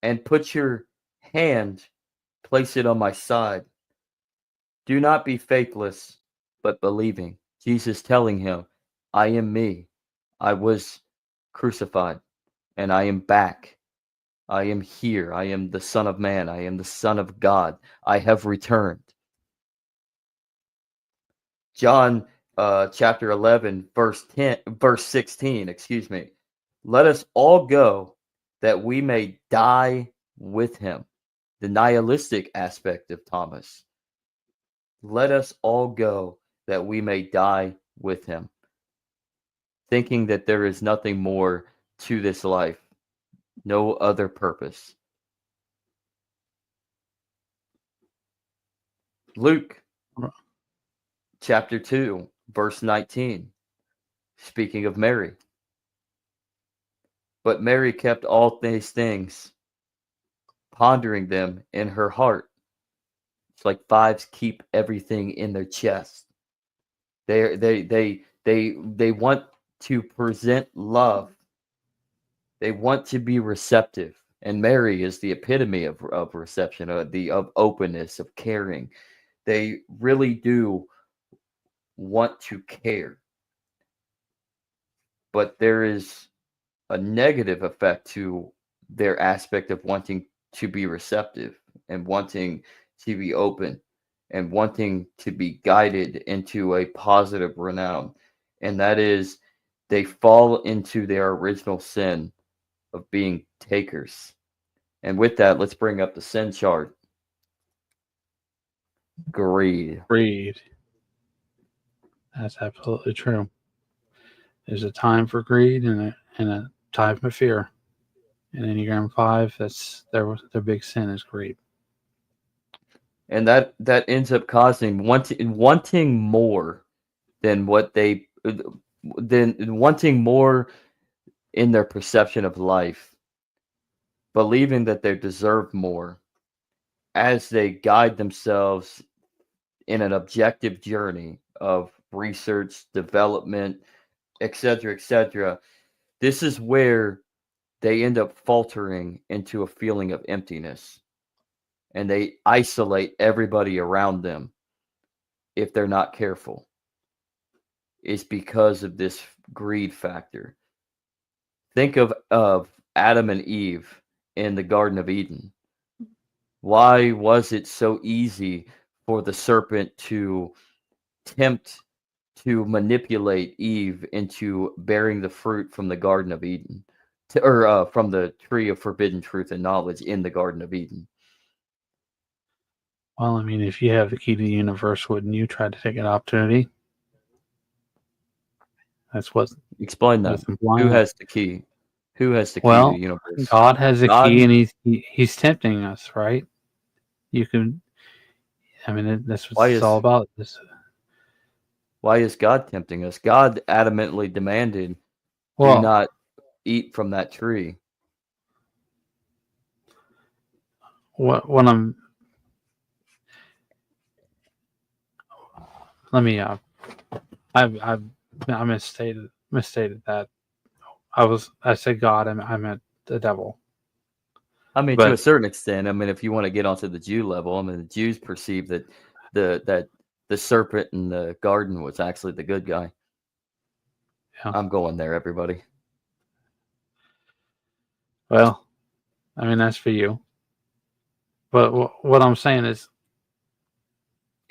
and put your hand, place it on my side. Do not be faithless, but believing. Jesus telling him, I am me. I was crucified, and I am back. I am here. I am the Son of Man. I am the Son of God. I have returned. John chapter 11, verse 16, excuse me. Let us all go that we may die with him. The nihilistic aspect of Thomas. Let us all go that we may die with him. Thinking that there is nothing more to this life, no other purpose. Luke chapter 2, verse 19, speaking of Mary. But Mary kept all these things, pondering them in her heart. It's like 5s keep everything in their chest. They want to present love. They want to be receptive. And Mary is the epitome of reception, of openness, of caring. They really do want to care. But there is a negative effect to their aspect of wanting to be receptive and wanting to be open and wanting to be guided into a positive renown. And that is, they fall into their original sin of being takers. And with that, let's bring up the sin chart. Greed. Greed. That's absolutely true. There's a time for greed and a time for fear. In Enneagram 5, that's their big sin is greed. And that ends up causing wanting more than what they than wanting more in their perception of life, believing that they deserve more as they guide themselves in an objective journey of research, development, etc., etc. This is where they end up faltering into a feeling of emptiness, and they isolate everybody around them if they're not careful. It's because of this greed factor. Think of Adam and Eve in the Garden of Eden. Why was it so easy for the serpent to tempt, to manipulate Eve into bearing the fruit from the Garden of Eden, or from the tree of forbidden truth and knowledge in the Garden of Eden? Well, I mean, if you have the key to the universe, wouldn't you try to take an opportunity? That's Explain that. what's Who implying. has the key? Who has the key to the Well, universe? God has a God? key, and he's tempting us, right? You can. I mean, that's what Why it's all is about. why is God tempting us? God adamantly demanded, do Well, not eat from that tree. what I'm let me I misstated that. I said God. I meant the devil. I mean, to a But certain extent. I mean, if you want to get onto the Jew level, I mean, the Jews perceived that the serpent in the garden was actually the good guy. yeah, I'm going there, everybody. well, I mean that's for you. But what I'm saying is,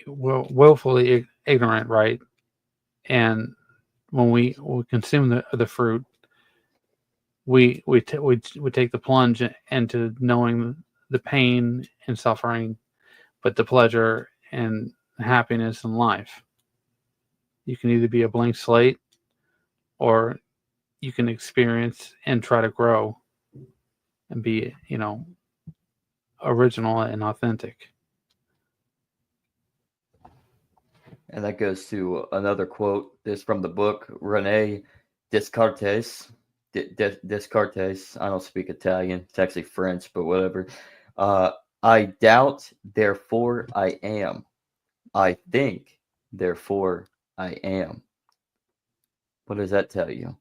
we're willfully ignorant, right? And when we consume the fruit, we take the plunge into knowing the pain and suffering, but the pleasure and happiness in life. You can either be a blank slate, or you can experience and try to grow and be, original and authentic. And that goes to another quote. This from the book Rene Descartes. Descartes. I don't speak Italian. It's actually French, but whatever. Uh, I doubt, therefore I am. I think, therefore I am. What does that tell you?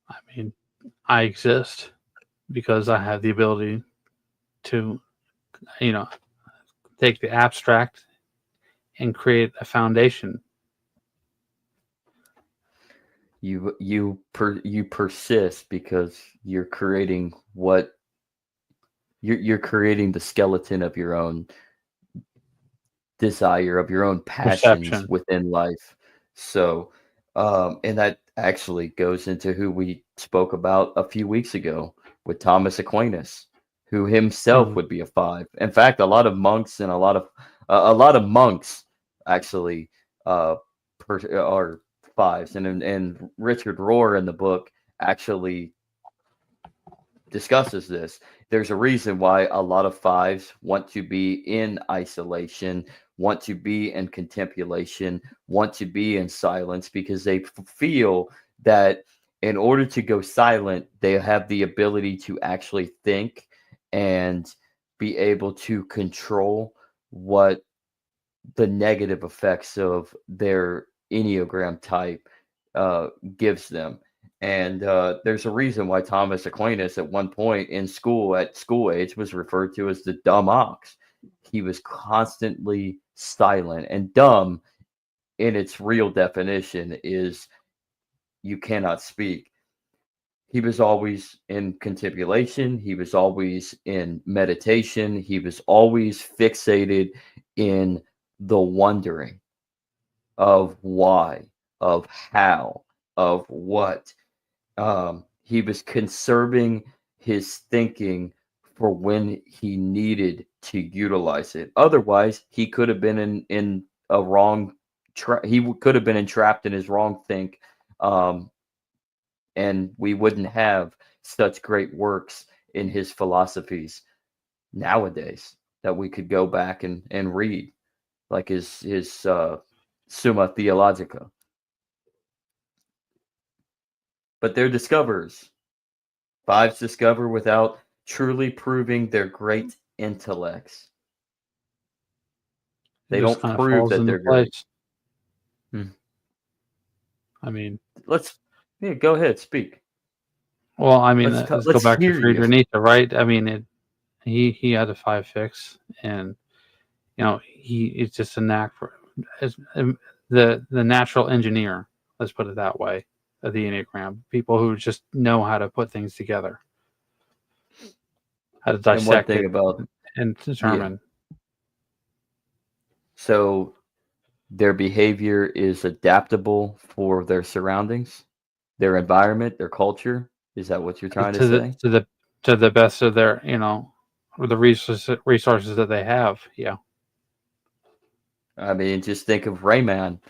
I mean, I exist because I have the ability to, you know, take the abstract and create a foundation. You persist because you're creating what you're creating the skeleton of your own desire, of your own passions Perception. within life. So, and that actually goes into who we spoke about a few weeks ago with Thomas Aquinas, who himself Mhm. would be a five. In fact, a lot of monks and a lot of monks actually are fives, and Richard Rohr in the book actually discusses this. There's a reason why a lot of fives want to be in isolation, want to be in contemplation, want to be in silence, because they feel that in order to go silent, they have the ability to actually think and be able to control what the negative effects of their Enneagram type uh, gives them. And there's a reason why Thomas Aquinas, at one point in school, at school age, was referred to as the dumb ox. He was constantly silent, and dumb, in its real definition, is you cannot speak. He was always in contemplation. He was always in meditation. He was always fixated in the wondering of why, of how, of what. He was conserving his thinking for when he needed to utilize it. Otherwise, he could have been in a wrong. Could have been entrapped in his wrong think, um, and we wouldn't have such great works in his philosophies nowadays that we could go back and read, like his Summa Theologica. But they're discoverers. Fives discover without truly proving their great intellects. It They just don't kind of prove falls that into they're great. place. Hmm. I mean, Let's Yeah, go ahead, speak. well, I mean, Let's let's go let's back to hear you. Friedrich Nietzsche, right? I mean, he had a five fix, and it's just a knack for the natural engineer. Let's put it that way. Of the Enneagram, people who just know how to put things together. how to And one dissect thing it about, and yeah, determine. so their behavior is adaptable for their surroundings, their environment, their culture. Is that what you're trying to to the say? to the to the best of their, or the resources that they have. Yeah. I mean, just think of Rayman.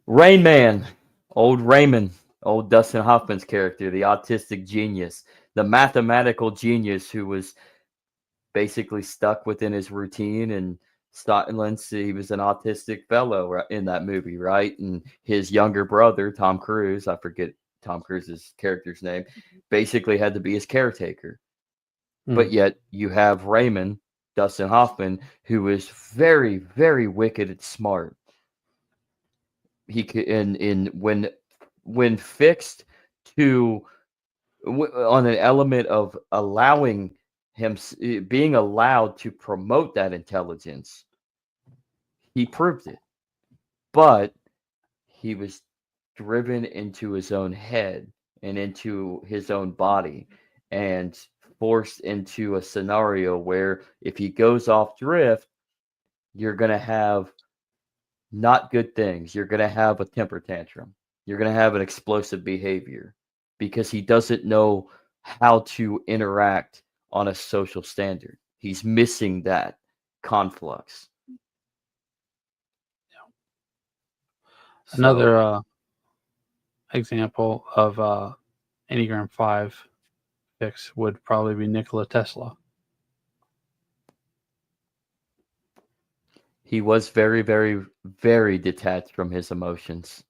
Rain Man, old Raymond, old Dustin Hoffman's character, the autistic genius, the mathematical genius who was basically stuck within his routine and Scotland. He was an autistic fellow in that movie, right? And his younger brother, Tom Cruise, I forget Tom Cruise's character's name, basically had to be his caretaker. But Mm. yet you have Raymond, Dustin Hoffman, who is very, very wicked and smart. He could in when fixed to on an element of allowing being allowed to promote that intelligence, he proved it. But he was driven into his own head and into his own body and forced into a scenario where if he goes off drift, you're going to have not good things. You're going to have a temper tantrum. You're going to have an explosive behavior because he doesn't know how to interact on a social standard. He's missing that conflux. So Another example of Enneagram 5 fix would probably be Nikola Tesla. he was very, very, very detached from his emotions,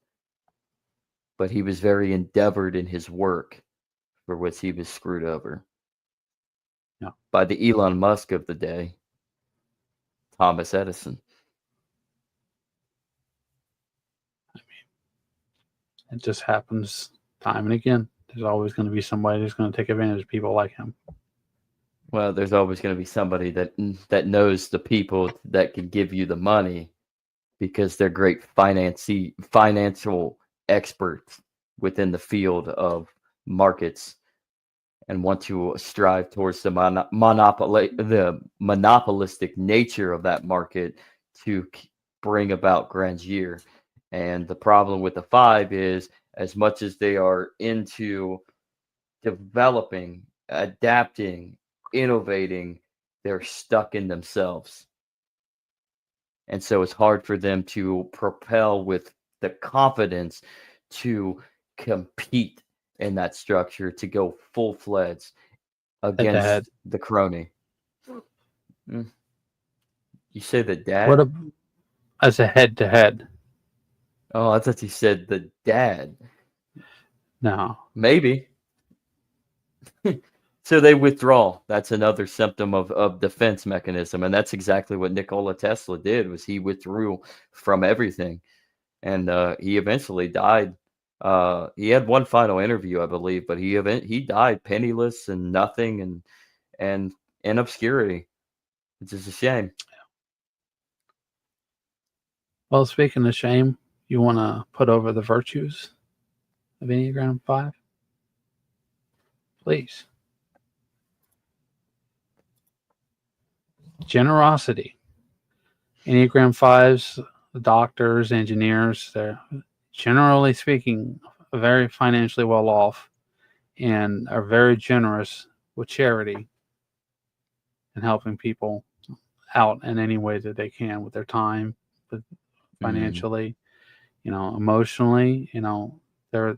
but he was very endeavored in his work for which he was screwed over Yeah. by the Elon Musk of the day, Thomas Edison. It just happens time and again. There's always going to be somebody who's going to take advantage of people like him. Well, there's always going to be somebody that knows the people that can give you the money because they're great financial experts within the field of markets and want to strive towards the monopolistic nature of that market to bring about grandeur. And the problem with the 5 is as much as they are into developing, adapting, innovating, they're stuck in themselves. And so it's hard for them to propel with the confidence to compete in that structure, to go full-fledged Head to head. against the crony. Mm. You say the What dad? as a head to head? Oh, I thought you said the dad. No. Maybe. So they withdraw. That's another symptom of defense mechanism. And that's exactly what Nikola Tesla did was he withdrew from everything. And he eventually died. He had one final interview, I believe, but he died penniless and nothing and in obscurity, which is a shame. Well, speaking of shame, you want to put over the virtues of Enneagram 5? Please. Generosity. Enneagram 5s, doctors, engineers, they're generally speaking very financially well off and are very generous with charity and helping people out in any way that they can with their time, with financially, emotionally, there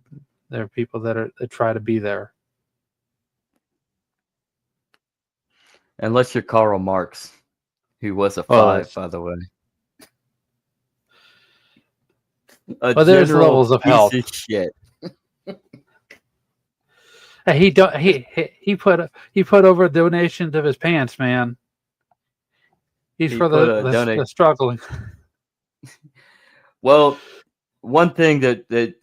are people that try to be there. Unless you're Karl Marx, who was a Well, 5, by the way. A there's general levels of piece health. of shit. He put over a donation to his pants, man. He's He for put a the donate. struggling. Well, one thing that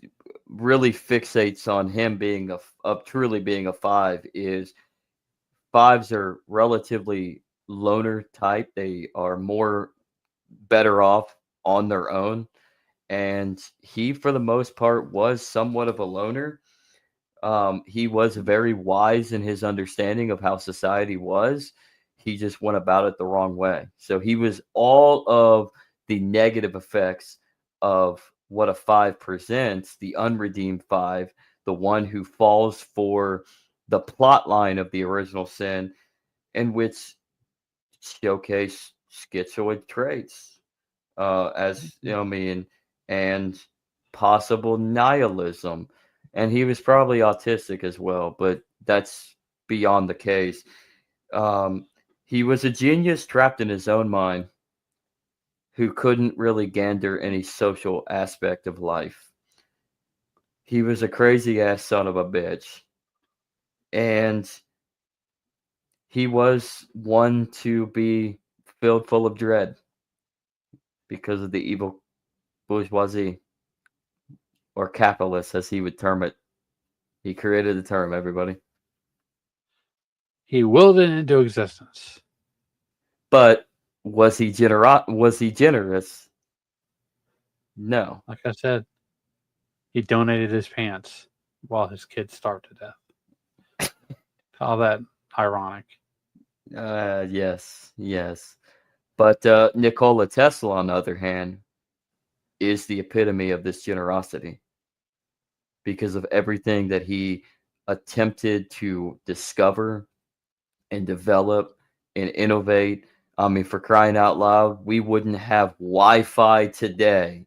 really fixates on him being of truly being a 5 is 5s are relatively loner type. They are more better off on their own. And he, for the most part, was somewhat of a loner. He was very wise in his understanding of how society was. He just went about it the wrong way. So he was all of the negative effects of what a 5 presents, the unredeemed 5, the one who falls for the plot line of the original sin, in which showcase schizoid traits, as you know, I mean, and possible nihilism. And he was probably autistic as well, but that's beyond the case. He was a genius trapped in his own mind who couldn't really gander any social aspect of life. He was a crazy ass son of a bitch. And he was one to be filled full of dread because of the evil bourgeoisie, or capitalist, as he would term it. He created the term, everybody. He willed it into existence. But was he generous? No. Like I said, he donated his pants while his kids starved to death. All that ironic. Yes. But Nikola Tesla, on the other hand, is the epitome of this generosity because of everything that he attempted to discover and develop and innovate. I mean, for crying out loud, we wouldn't have Wi-Fi today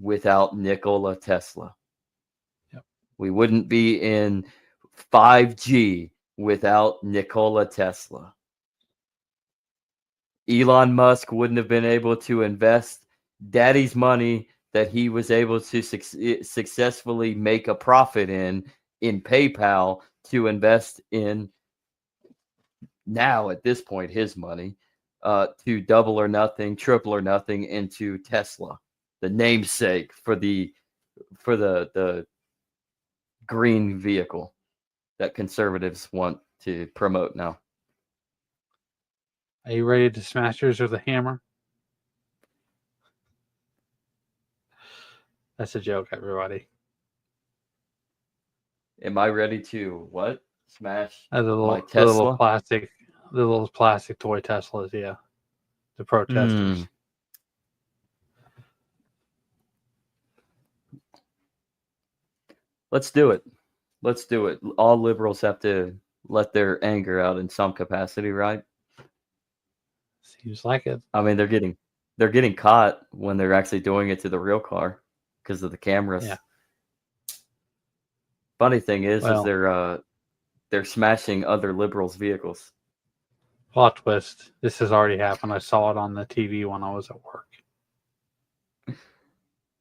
without Nikola Tesla. Yep. We wouldn't be in 5G without Nikola Tesla. Elon Musk wouldn't have been able to invest daddy's money that he was able to successfully make a profit in PayPal to invest in, now at this point, his money, to double or nothing, triple or nothing into Tesla, the namesake for the green vehicle that conservatives want to promote now. Are you ready to smash yours with a hammer? That's a joke, everybody. Am I ready to what? Smash The my Tesla? the little plastic toy Teslas, yeah. The protesters. Let's do it. All liberals have to let their anger out in some capacity, right? Seems like it. I mean, they're getting caught when they're actually doing it to the real car because of the cameras. Yeah. Funny thing is Well, they're smashing other liberals' vehicles. plot twist. This has already happened. I saw it on the TV when I was at work.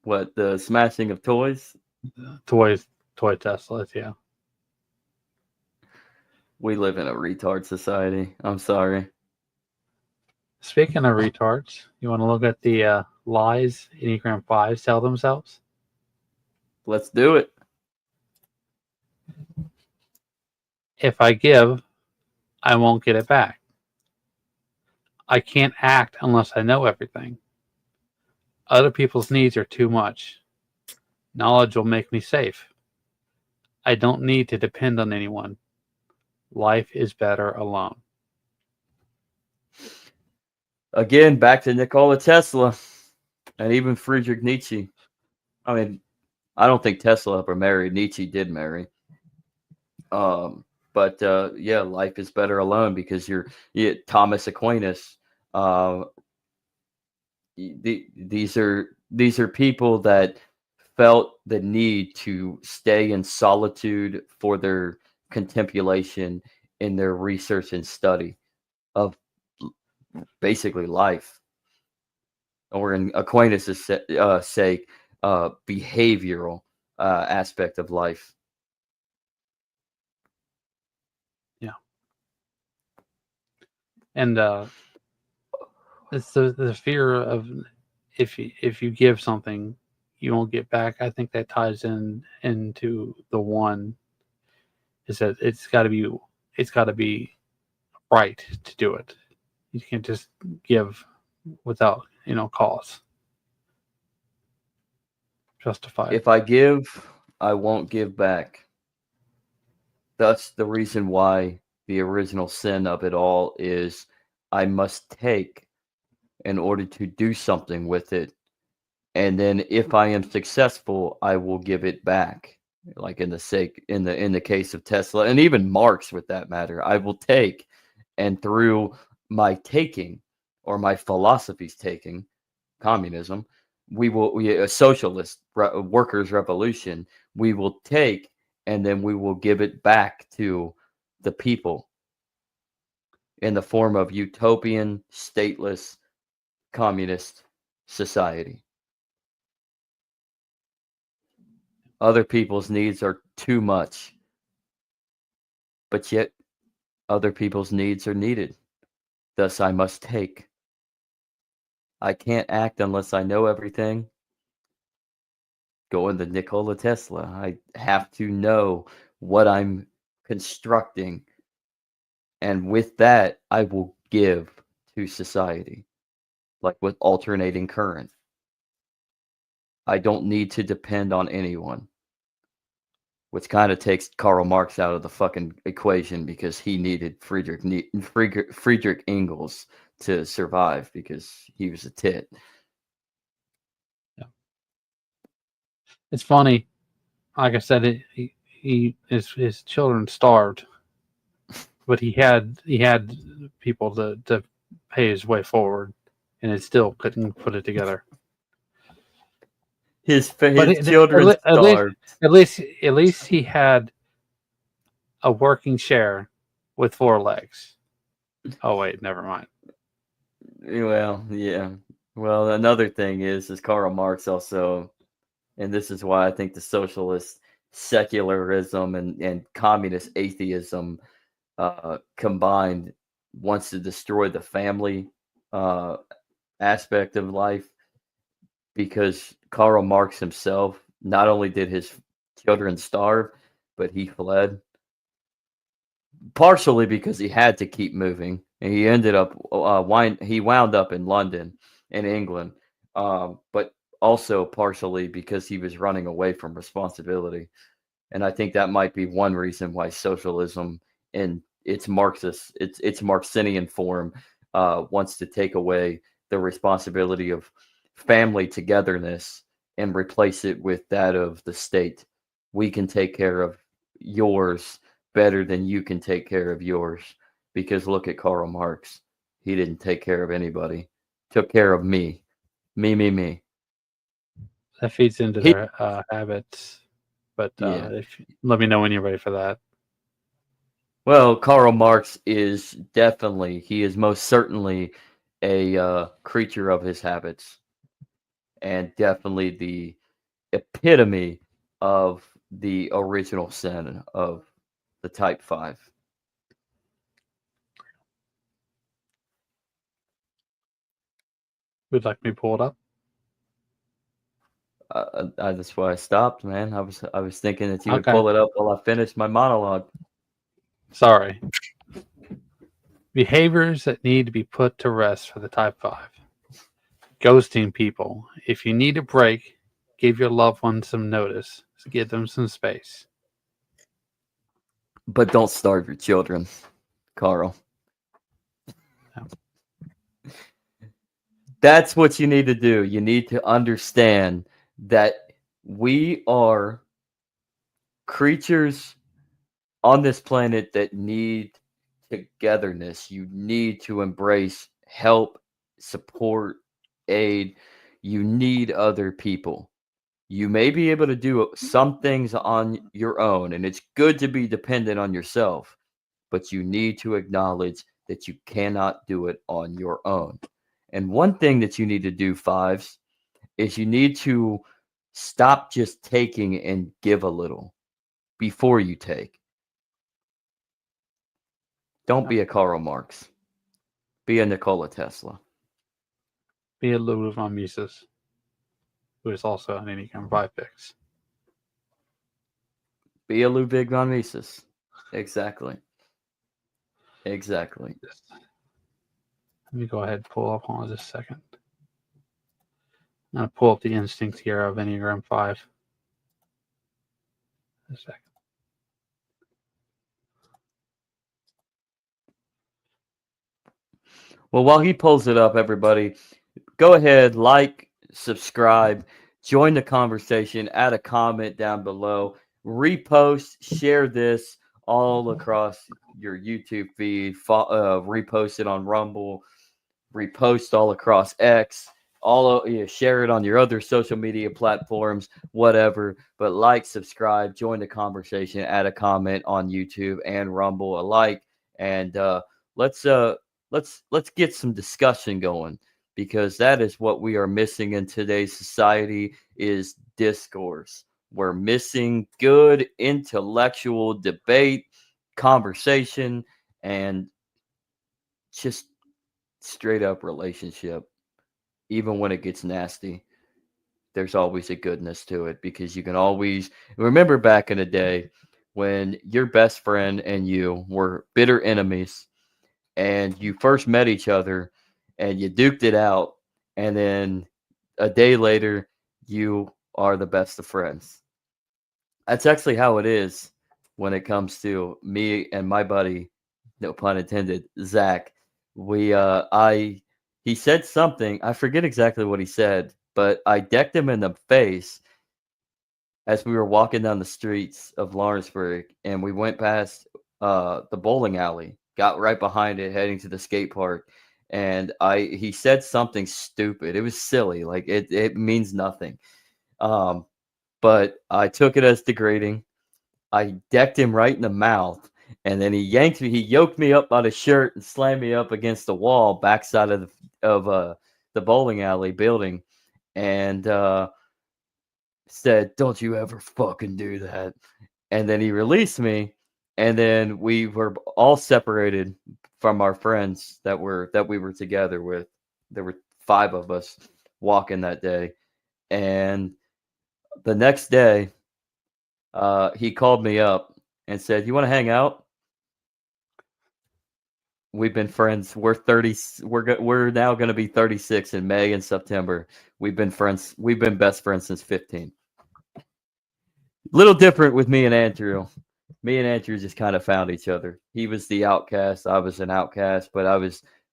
What, the smashing of toys? Toy Teslas, yeah. We live in a retard society. I'm sorry. Speaking of retards, you want to look at the lies Enneagram 5s tell themselves? Let's do it. If I give, I won't get it back. I can't act unless I know everything. Other people's needs are too much. Knowledge will make me safe. I don't need to depend on anyone. Life is better alone. Again, back to Nikola Tesla and even Friedrich Nietzsche. I mean, I don't think Tesla ever married. Nietzsche did marry. But yeah, life is better alone because you're Thomas Aquinas. These are people that felt the need to stay in solitude for their contemplation in their research and study of basically life, or in Aquinas' sake, behavioral aspect of life. Yeah. And it's the fear of if you give something, you won't get back. I think that ties into the one is that it's got to be right to do it. You can't just give without cause. Justified. If I give, I won't give back. That's the reason why the original sin of it all is I must take in order to do something with it. And then if I am successful, I will give it back. Like in the case of Tesla and even Marx with that matter, I will take, and through my taking or my philosophy's taking, communism, a socialist workers revolution, we will take and then we will give it back to the people in the form of utopian, stateless, communist society. Other people's needs are too much, but yet other people's needs are needed. Thus, I must take. I can't act unless I know everything. Going to Nikola Tesla, I have to know what I'm constructing, and with that, I will give to society, like with alternating current. I don't need to depend on anyone, which kind of takes Karl Marx out of the fucking equation because he needed Friedrich Engels to survive because he was a tit. It's funny. Like I said, his children starved, but he had people to pay his way forward, and it still couldn't put it together. His But children starved. at least he had a working chair with 4 legs. Oh wait, never mind. Well, yeah. Well, another thing is Karl Marx also, and this is why I think the socialist secularism and communist atheism combined wants to destroy the family aspect of life, because Karl Marx himself, not only did his children starve, but he fled, partially because he had to keep moving, and he ended up he wound up in London, in England, but also partially because he was running away from responsibility. And I think that might be one reason why socialism in its Marxian form wants to take away the responsibility of family togetherness and replace it with that of the state. We can take care of yours better than you can take care of yours. Because look at Karl Marx. He didn't take care of anybody. Took care of me. Me. That feeds into He their habits. But Yeah. let me know when you're ready for that. Well, Karl Marx is most certainly a creature of his habits, and definitely the epitome of the original sin of the type 5. Would like me to pull it up? That's why I stopped, man. I was thinking that you would Okay. pull it up while I finished my monologue. Sorry. Behaviors that need to be put to rest for the type 5. Ghosting people. If you need a break, give your loved one some notice. Give them some space. But don't starve your children, Carl. No. That's what you need to do. You need to understand that we are creatures on this planet that need togetherness. You need to embrace help, support, aid. You need other people. You may be able to do some things on your own, and it's good to be dependent on yourself, but you need to acknowledge that you cannot do it on your own. And one thing that you need to do, 5s, is you need to stop just taking and give a little before you take. Don't be a Karl Marx. Be a Nikola Tesla. Be a Ludwig von Mises, who is also an Enneagram 5 picks. Be a Ludwig von Mises. Exactly. Exactly. Let me go ahead and pull up on just a second. I'm going to pull up the instincts here of Enneagram 5. A second. Well, while he pulls it up, everybody, go ahead, like, subscribe, join the conversation, add a comment down below, repost, share this all across your YouTube feed, repost it on Rumble, repost all across X, share it on your other social media platforms, whatever. But like, subscribe, join the conversation, add a comment on YouTube and Rumble alike, and let's let's get some discussion going, because that is what we are missing in today's society is discourse. We're missing good intellectual debate, conversation, and just straight up relationship. Even when it gets nasty, there's always a goodness to it, because you can always remember back in the day when your best friend and you were bitter enemies, and you first met each other and you duked it out, and then a day later you are the best of friends. That's actually how it is when it comes to me and my buddy, no pun intended, Zach. I he said something, I forget exactly what he said, but I decked him in the face as we were walking down the streets of Lawrenceburg, and we went past the bowling alley, got right behind it, heading to the skate park, and he said something stupid. It was silly, like it means nothing. Um, but I took it as degrading. I decked him right in the mouth, and then he yoked me up by the shirt and slammed me up against the wall, backside of the bowling alley building, and said, "Don't you ever fucking do that." And then he released me, and then we were all separated from our friends that we were together with. There were 5 of us walking that day, and the next day, he called me up and said, "You want to hang out?" We've been friends. We're 30. We're now going to be 36 in May and September. We've been friends. We've been best friends since 15. Little different with me and Andrew. Me and Andrew just kind of found each other. He was the outcast. I was an outcast, but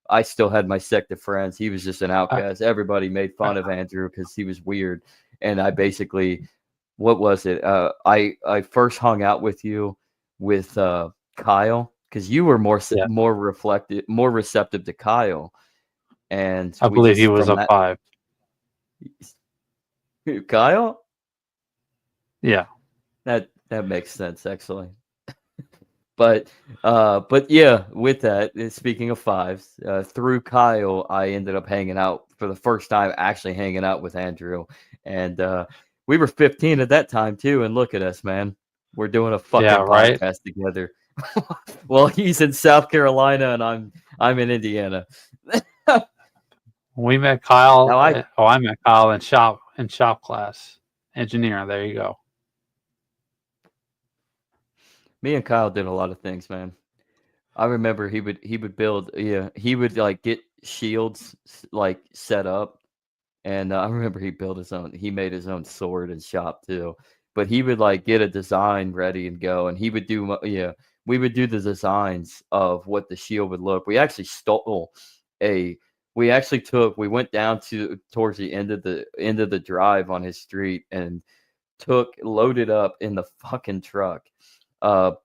I still had my sect of friends. He was just an outcast. Everybody made fun of Andrew because he was weird. And I basically, what was it? I first hung out with you with Kyle, because you were Yeah. more reflective, more receptive to Kyle. And I we believe he just was from a that 5. Kyle, Yeah. that makes sense actually. But yeah, with that, speaking of 5s, through Kyle, I ended up hanging out for the first time, actually hanging out with Andrew, and we were 15 at that time too. And look at us, man, we're doing a Yeah, fucking right? podcast together. Well, he's in South Carolina and I'm in Indiana. We met Kyle. Now I met Kyle in shop class, engineer. There you go. me and Kyle did a lot of things, man. I remember he would build, yeah, he would like get shields like set up. And I remember he made his own sword and shop too. But he would like get a design ready and go, and he would do, yeah, we would do the designs of what the shield would look. A, we went down to towards the end of the drive on his street, and loaded up in the fucking truck,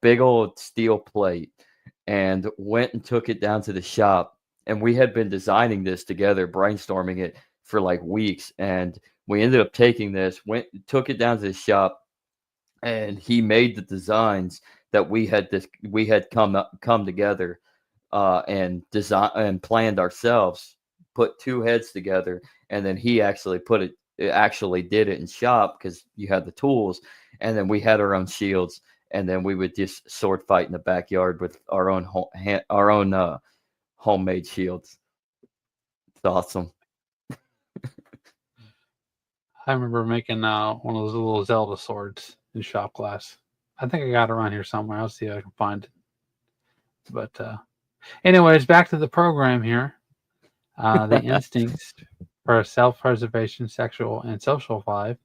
big old steel plate, and went and took it down to the shop. And we had been designing this together, brainstorming it for like weeks. And we ended up taking this, took it down to the shop, and he made the designs that we had come together, and design and planned ourselves, put 2 heads together, and then he actually did it in shop because you had the tools, and then we had our own shields, and then we would just sword fight in the backyard with our own homemade shields. It's awesome. I remember making one of those little Zelda swords in shop class. I think I got it around here somewhere. I'll see if I can find it. But anyways, back to the program here. The instincts for self-preservation, sexual, and social 5.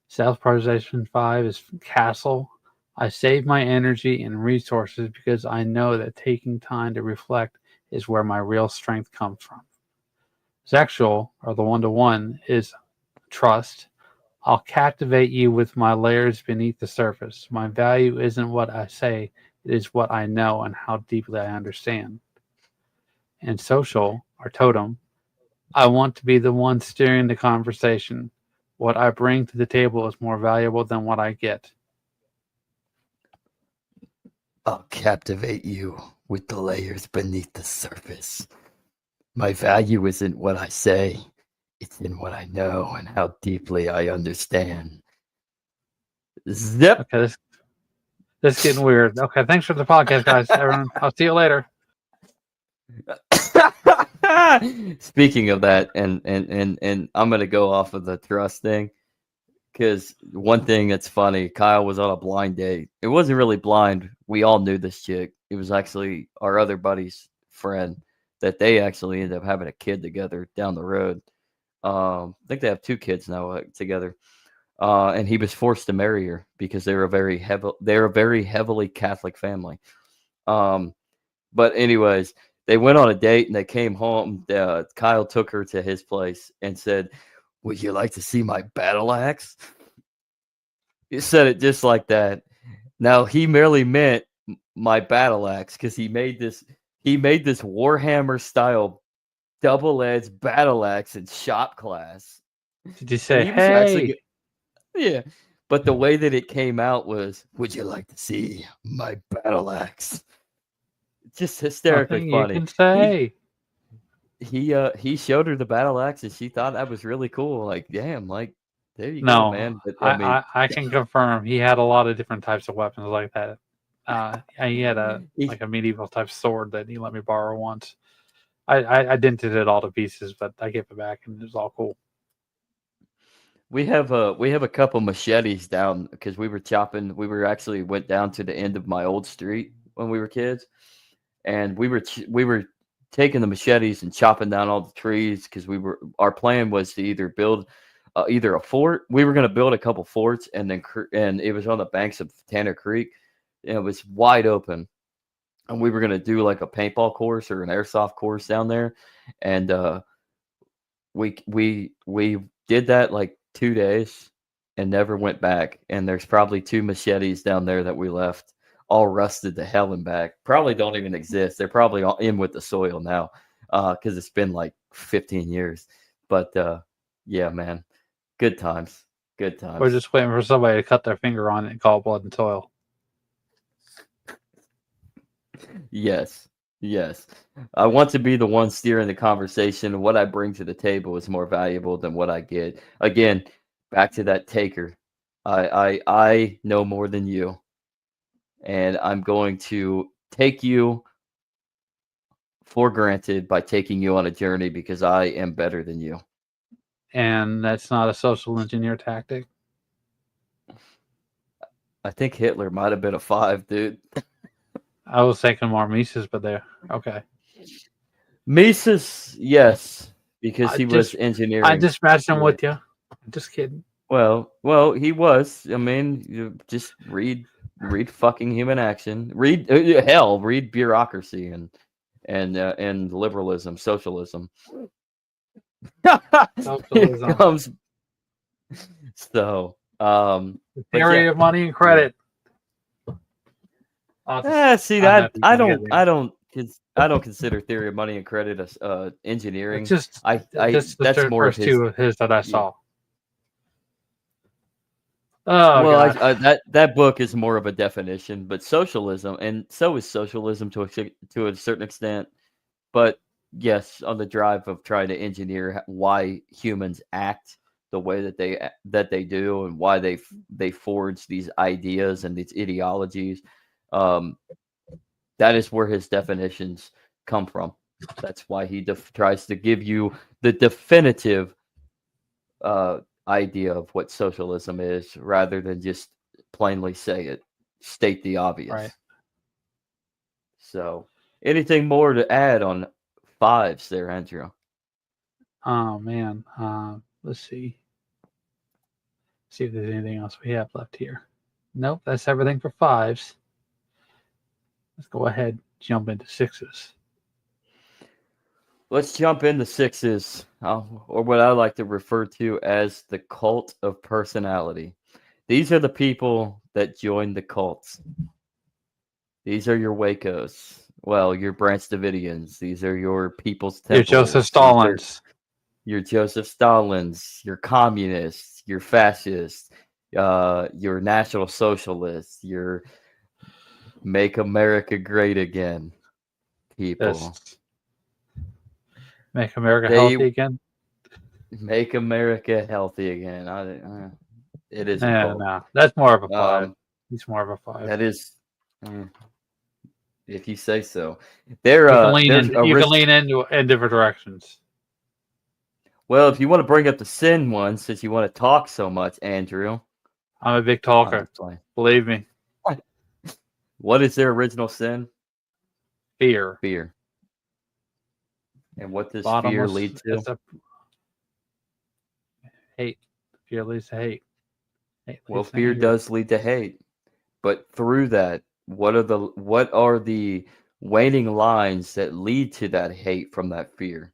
Self-preservation 5 is castle. I save my energy and resources because I know that taking time to reflect is where my real strength comes from. Sexual, or the one-to-one, is trust. I'll captivate you with my layers beneath the surface. My value isn't what I say, it is what I know and how deeply I understand. And social, or totem, I want to be the one steering the conversation. What I bring to the table is more valuable than what I get. I'll captivate you with the layers beneath the surface. My value isn't what I say, it's in what I know and how deeply I understand. Zip. Okay, this is getting weird. Okay, thanks for the podcast, guys. Everyone, I'll see you later. Speaking of that, and I'm gonna go off of the trust thing, because one thing that's funny, Kyle was on a blind date. It wasn't really blind. We all knew this chick. It was actually our other buddy's friend that they actually ended up having a kid together down the road. I think they have 2 kids now together. And he was forced to marry her because they're a very heavily Catholic family. But anyways, they went on a date and they came home. Kyle took her to his place and said, "Would you like to see my battle axe?" He said it just like that. Now he merely meant my battle axe because he made this Warhammer style double-edged battle axe in shop class. Did you say, He was actually hey? yeah, but the way that it came out was, "Would you like to see my battle axe?" Just hysterically Nothing you funny. can say. He showed her the battle axe and she thought that was really cool. Like, damn, like there you go, No, man. But I mean, I can confirm he had a lot of different types of weapons like that. He had a he, medieval type sword that he let me borrow once. I dented it all to pieces, but I gave it back and it was all cool. we have a couple machetes down because we were chopping. We went down to the end of my old street when we were kids, and we were taking the machetes and chopping down all the trees because our plan was to either build either a fort. We were going to build a couple forts, and and it was on the banks of Tanner Creek, and it was wide open, and we were going to do like a paintball course or an airsoft course down there, and we did that like 2 days and never went back. And there's probably 2 machetes down there that we left, all rusted to hell and back. Probably don't even exist. They're probably all in with the soil now, because it's been like 15 years. But yeah, man, good times. Good times. We're just waiting for somebody to cut their finger on it and call it blood and soil. Yes. Yes. I want to be the one steering the conversation. What I bring to the table is more valuable than what I get. Again, back to that taker. I know more than you. And I'm going to take you for granted by taking you on a journey because I am better than you. And that's not a social engineer tactic. I think Hitler might have been a 5, dude. I was thinking more Mises, but there. Okay. Mises, yes, because he was engineering. I just matched him with you. I'm just kidding. Well, he was. I mean, you just read fucking Human Action. Read read Bureaucracy and liberalism, socialism. Socialism. Here comes. So, The theory of money and credit. See that I don't consider theory of money and credit as engineering. Just that's the more of first 2 of his that I saw. Oh, well, God. that book is more of a definition, but socialism, and so is socialism to a certain extent. But yes, on the drive of trying to engineer why humans act the way that they do, and why they forge these ideas and these ideologies, that is where his definitions come from. That's why he tries to give you the definitive idea of what socialism is, rather than just plainly state the obvious. Right. So, anything more to add on 5s there, Andrew? Oh man. Let's see. See if there's anything else we have left here. Nope, that's everything for 5s. Let's go ahead, jump into 6s. Let's jump into sixes, or what I like to refer to as the cult of personality. These are the people that join the cults. These are your Wacos. Well, your Branch Davidians. These are your People's You're Joseph Temples. These are Stalins. your Joseph Stalins, your communists, your fascists, your National Socialists, your Make America Great Again people. Just make America They healthy again. make America healthy again. It is a cult. No, that's more of a 5. Um, He's more of a 5. that is, uh, if you say so. There, You can lean there's in. a You can risk. lean in different directions. Well, if you want to bring up the sin one, since you want to talk so much, Andrew, I'm a big I'm talker. just playing. Believe me. What is their original sin? Fear. Fear. And what does fear Bottomless. lead to? It's a hate. Fear leads to hate. Hate Well, leads to fear anger. does lead to hate, but through that, what are the waning lines that lead to that hate from that fear?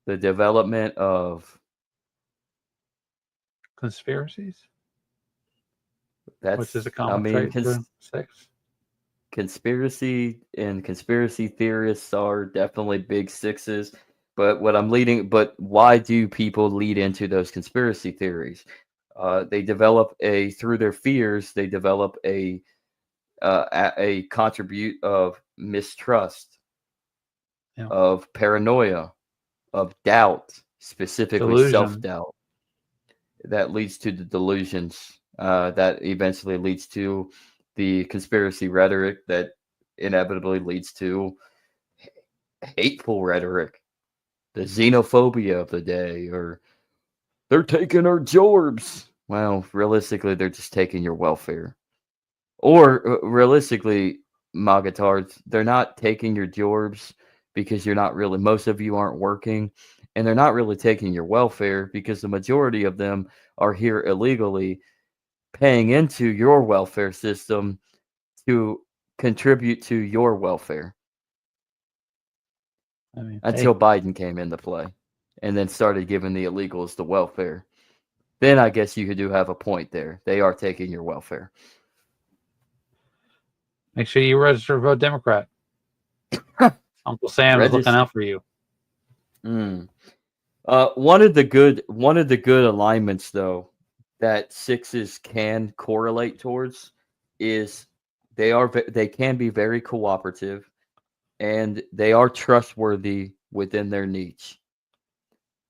The development of Conspiracies, which is that's a I common mean trait for 6. conspiracy and conspiracy theorists are definitely big sixes. But why do people lead into those conspiracy theories? They develop through their fears, they develop a contribute of mistrust, Yeah. of paranoia, of doubt, specifically Delusion. self-doubt. That leads to the delusions. That eventually leads to the conspiracy rhetoric that inevitably leads to hateful rhetoric, the xenophobia of the day, or they're taking our jobs. Well, realistically, they're just taking your welfare. Or realistically, Magatards, they're not taking your jobs because you're not really, most of you aren't working, and they're not really taking your welfare because the majority of them are here illegally paying into your welfare system to contribute to your welfare I mean, until Biden came into play and then started giving the illegals the welfare. Then I guess you do have a point there. They are taking your welfare. make sure you register to vote Democrat. Uncle Sam is looking out for you. Mm. One of the good alignments though that sixes can correlate towards is they can be very cooperative and they are trustworthy within their niche.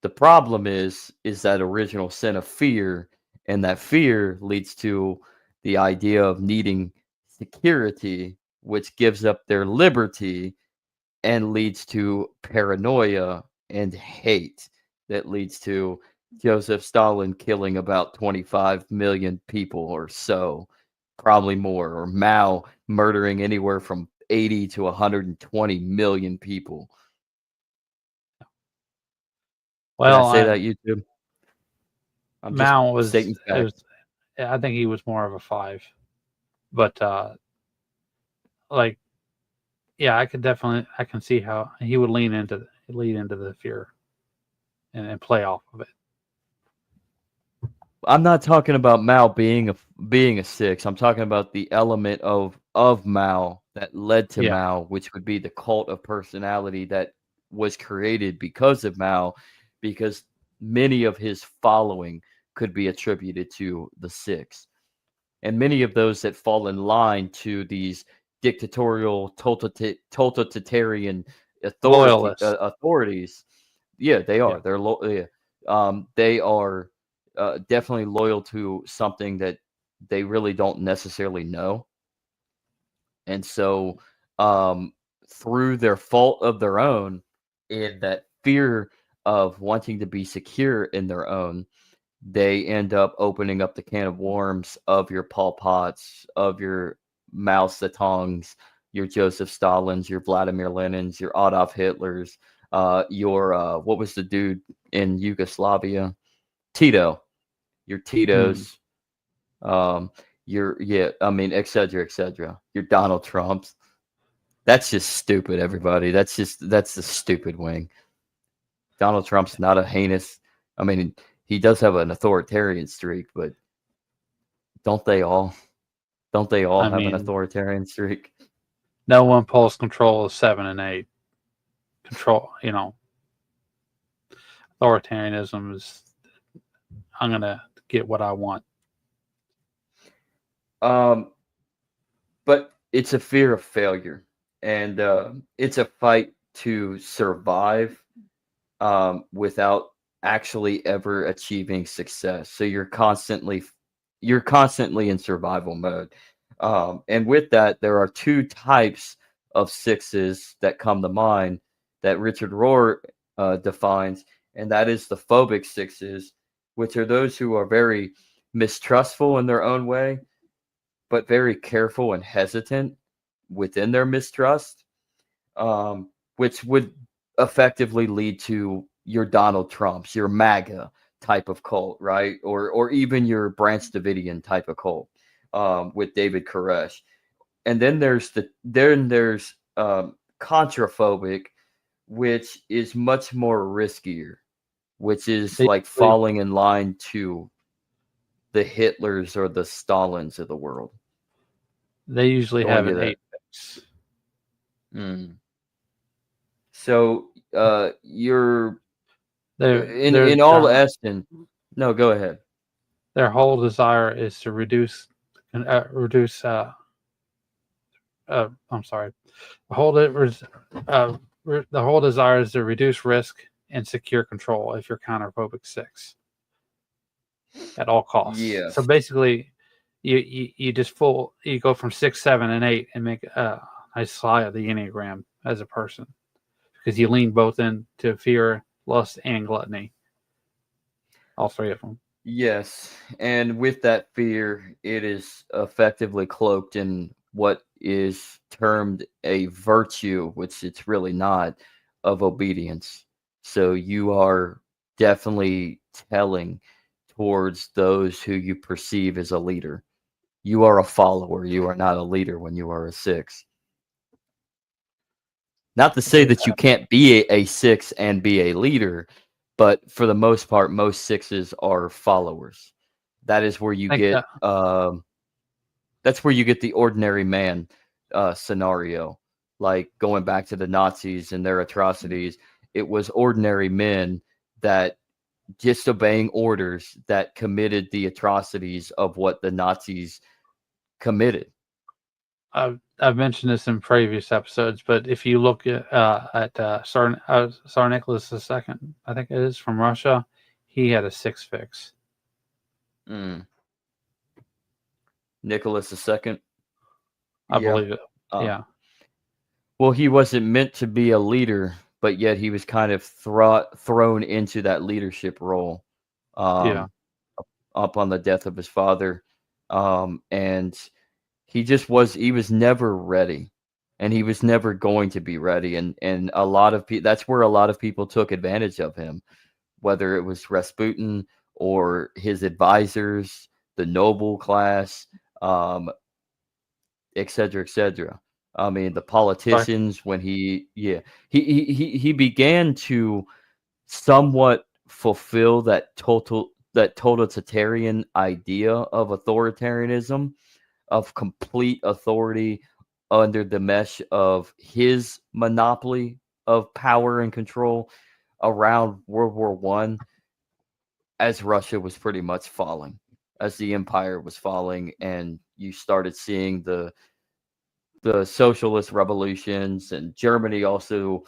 The problem is that original sin of fear, and that fear leads to the idea of needing security, which gives up their liberty and leads to paranoia and hate that leads to Joseph Stalin killing about 25 million people or so, probably more, or Mao murdering anywhere from 80 to 120 million people. Did I say that, YouTube? I'm just Mao was, stating facts. I think he was more of a 5, but like, yeah, I can see how he would lead into the fear and play off of it. I'm not talking about Mao being a 6. I'm talking about the element of Mao that led to Yeah. Mao, which would be the cult of personality that was created because of Mao, because many of his following could be attributed to the 6. And many of those that fall in line to these dictatorial totalitarian Loyalists. authorities, yeah, they are. Yeah. They are definitely loyal to something that they really don't necessarily know. And so, through their fault of their own, in that fear of wanting to be secure in their own, they end up opening up the can of worms of your Pol Pots, of your Mao Zedongs, your Joseph Stalins, your Vladimir Lenins, your Adolf Hitlers, your what was the dude in Yugoslavia? Tito, your Titos, I mean, et cetera, your Donald Trumps. That's just stupid, everybody. That's the stupid wing. Donald Trump's not a heinous. I mean, he does have an authoritarian streak, but don't they all? Don't they all I have an mean, authoritarian streak? no one pulls control of 7 and 8. Control, authoritarianism is, I'm going to get what I want. But it's a fear of failure, and it's a fight to survive without actually ever achieving success. So you're constantly in survival mode. And with that, there are two types of sixes that come to mind that Richard Rohr defines, and that is the phobic sixes, which are those who are very mistrustful in their own way, but very careful and hesitant within their mistrust, which would effectively lead to your Donald Trumps, your MAGA type of cult, right? Or even your Branch Davidian type of cult, with David Koresh. And then there's contraphobic, which is much more riskier, which is They like usually, falling in line to the Hitlers or the Stalins of the world. they usually Going have to an that. 8 fix. Mm. So you're They're in all essence. No, go ahead. their whole desire is to reduce. I'm sorry. The whole the whole desire is to reduce risk and secure control. If you're counterphobic 6, at all costs. So Yes. basically, you just you go from 6, 7, and 8 and make a nice slide of the Enneagram as a person, because you lean both into fear, lust, and gluttony. All three of them. Yes. And with that fear, it is effectively cloaked in what is termed a virtue, which it's really not, of obedience. So you are definitely telling towards those who you perceive as a leader. You are a follower. You are not a leader when you are a 6. Not to say that you can't be a 6 and be a leader, but for the most part, most 6s are followers. That is where you I think get that's where you get the ordinary man scenario. Like going back to the Nazis and their atrocities, it was ordinary men that just obeying orders that committed the atrocities of what the Nazis committed. I've mentioned this in previous episodes, but if you look at Tsar Nicholas II, I think it is, from Russia, he had a 6 fix. Mm. Nicholas II. I Yeah. believe it. Yeah. Well, he wasn't meant to be a leader, but yet he was kind of thrown into that leadership role Yeah. upon the death of his father. And he was never ready, and he was never going to be ready. And a lot of people, that's where a lot of people took advantage of him, whether it was Rasputin or his advisors, the noble class, et cetera, et cetera. I mean, the Right. politicians, when he began to somewhat fulfill that totalitarian idea of authoritarianism, of complete authority under the mesh of his monopoly of power and control around World War One, as Russia was pretty much falling, as the empire was falling, and you started seeing the socialist revolutions, and Germany also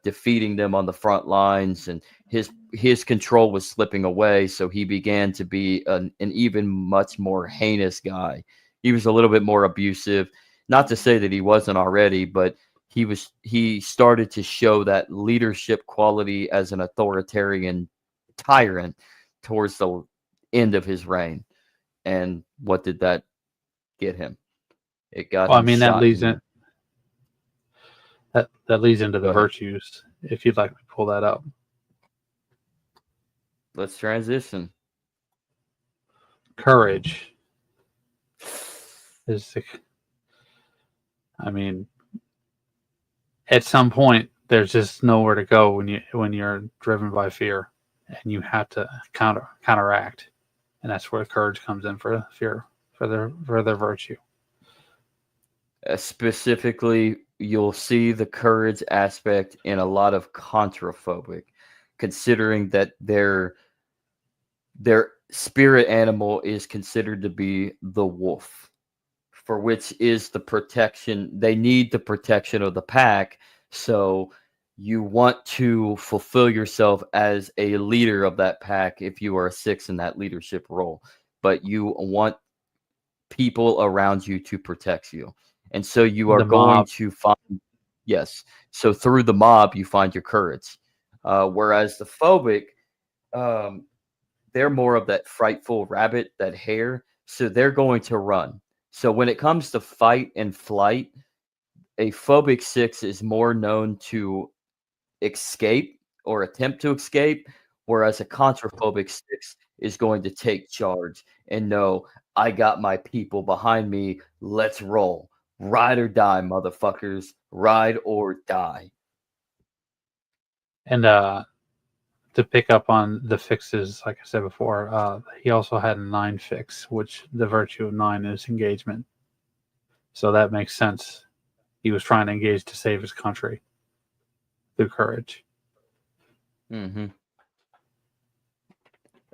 defeating them on the front lines, and his control was slipping away. So he began to be an even much more heinous guy. He was a little bit more abusive. Not to say that he wasn't already, but he started to show that leadership quality as an authoritarian tyrant towards the end of his reign. And what did that get him? It got Well, I him mean, that shot leads in in that leads into Go the ahead. virtues. If you'd like me to pull that up, Let's transition. courage is. I mean, at some point there's just nowhere to go when you're driven by fear, and you have to counteract, and that's where courage comes in for fear, for their virtue. Specifically, you'll see the courage aspect in a lot of contraphobic, considering that their spirit animal is considered to be the wolf, for which is the protection. They need the protection of the pack. So you want to fulfill yourself as a leader of that pack if you are a 6 in that leadership role, but you want people around you to protect you. And so you are The going mob. to find, yes. So through the mob, you find your courage. Whereas the phobic, um, they're more of that frightful rabbit, that hare. So they're going to run. So when it comes to fight and flight, a phobic 6 is more known to escape or attempt to escape, whereas a contraphobic 6 is going to take charge and know, I got my people behind me. Let's roll. Ride or die, motherfuckers. Ride or die. And to pick up on the fixes, like I said before, he also had a 9 fix, which the virtue of 9 is engagement. So that makes sense. He was trying to engage to save his country through courage. Mm-hmm.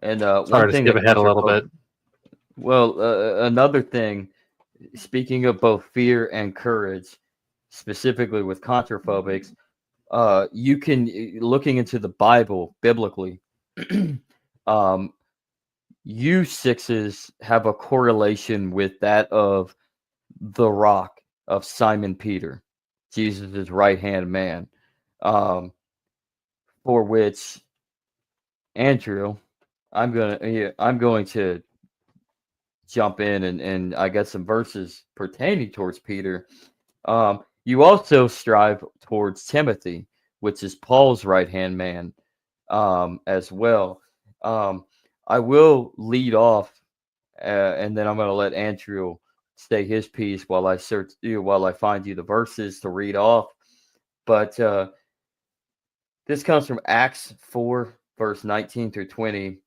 And Sorry one to thing skip that ahead a little bit. well, another thing, speaking of both fear and courage, specifically with contraphobics, you can, looking into the Bible biblically, you 6s have a correlation with that of the rock of Simon Peter, Jesus' right hand man, for which Andrew, I'm going to jump in and I got some verses pertaining towards Peter. You also strive towards Timothy, which is Paul's right hand man, as well. I will lead off, and then I'm going to let Andrew say his piece while I search you, while I find you the verses to read off. But this comes from Acts 4, verse 19 through 20.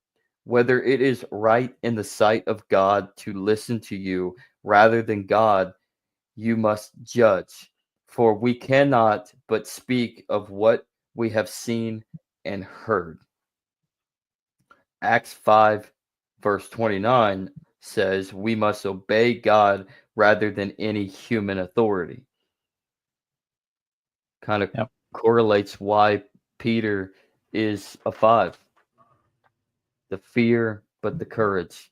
Whether it is right in the sight of God to listen to you rather than God, you must judge. For we cannot but speak of what we have seen and heard. Acts 5, verse 29 says we must obey God rather than any human authority. Kind of Yep. correlates why Peter is a 5. The fear, but the courage.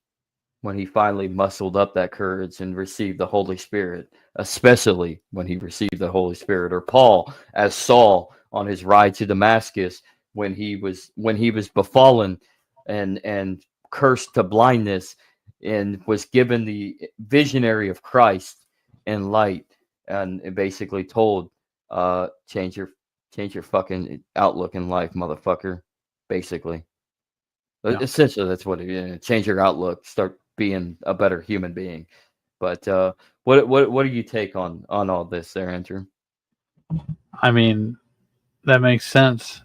When he finally muscled up that courage and received the Holy Spirit, especially when he received the Holy Spirit, or Paul as Saul on his ride to Damascus, when he was befallen and cursed to blindness, and was given the visionary of Christ and light, and basically told, change your fucking outlook in life, motherfucker. Basically. Yeah. Essentially, that's what it is. Change your outlook. Start being a better human being. But what do you take on all this there, Andrew? I mean, that makes sense.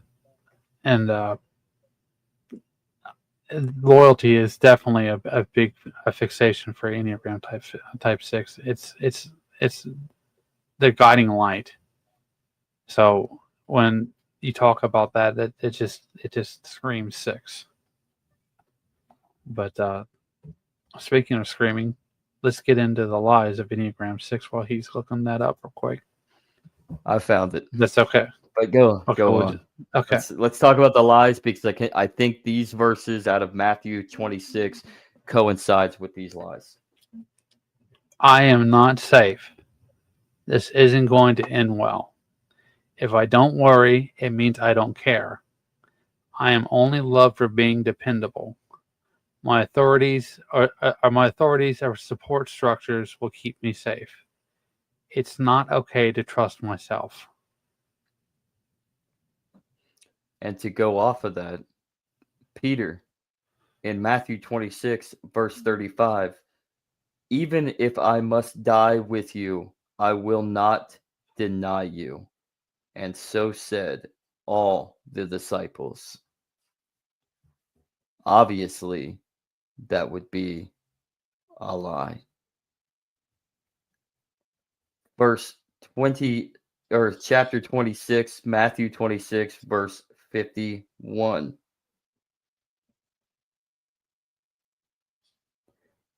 And loyalty is definitely a big fixation for Enneagram type 6. It's the guiding light. So when you talk about that, it just screams 6. But speaking of screaming, let's get into the lies of Enneagram 6 while he's looking that up real quick. I found it. That's okay. But go we'll on. Okay. Let's talk about the lies, because I think these verses out of Matthew 26 coincides with these lies. I am not safe. This isn't going to end well. If I don't worry, it means I don't care. I am only loved for being dependable. My authorities or support structures will keep me safe. It's not okay to trust myself. And to go off of that, Peter in Matthew 26, verse 35, even if I must die with you, I will not deny you. And so said all the disciples. Obviously, that would be a lie. Verse 20 or chapter 26, Matthew 26, verse 51.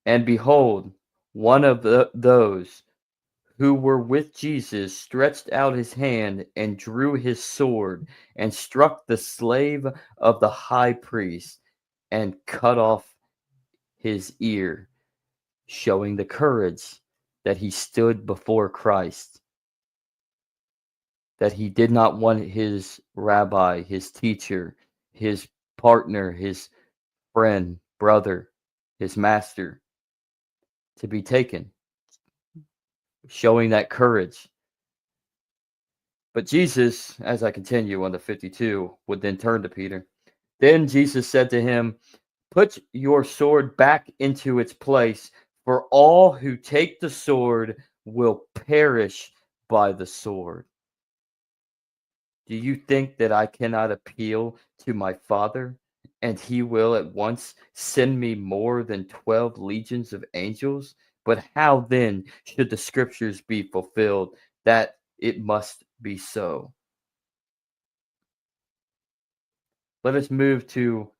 And behold, one of those who were with Jesus stretched out his hand and drew his sword and struck the slave of the high priest and cut off his ear, showing the courage that he stood before Christ, that he did not want his rabbi, his teacher, his partner, his friend, brother, his master to be taken, showing that courage. But Jesus, as I continue on the 52, would then turn to Peter. Then Jesus said to him, "Put your sword back into its place, for all who take the sword will perish by the sword. Do you think that I cannot appeal to my Father, and he will at once send me more than 12 legions of angels? But how then should the scriptures be fulfilled that it must be so?" Let us move to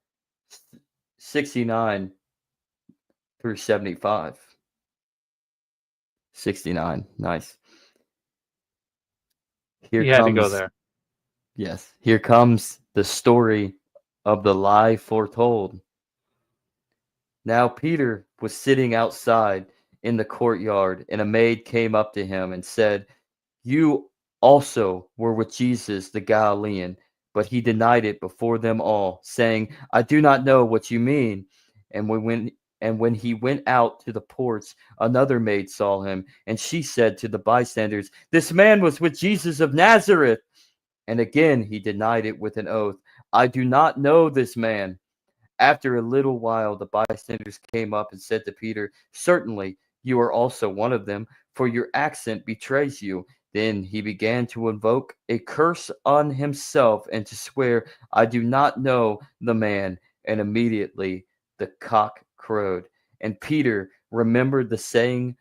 69 through 75. 69, nice. Here You had to go comes, there. yes, here comes the story of the lie foretold. Now Peter was sitting outside in the courtyard, and a maid came up to him and said, "You also were with Jesus the Galilean." But he denied it before them all, saying, "I do not know what you mean." And when he went out to the porch, another maid saw him, and she said to the bystanders, "This man was with Jesus of Nazareth." And again he denied it with an oath, "I do not know this man." After a little while, the bystanders came up and said to Peter, "Certainly you are also one of them, for your accent betrays you." Then he began to invoke a curse on himself and to swear, "I do not know the man." And immediately the cock crowed. And Peter remembered the saying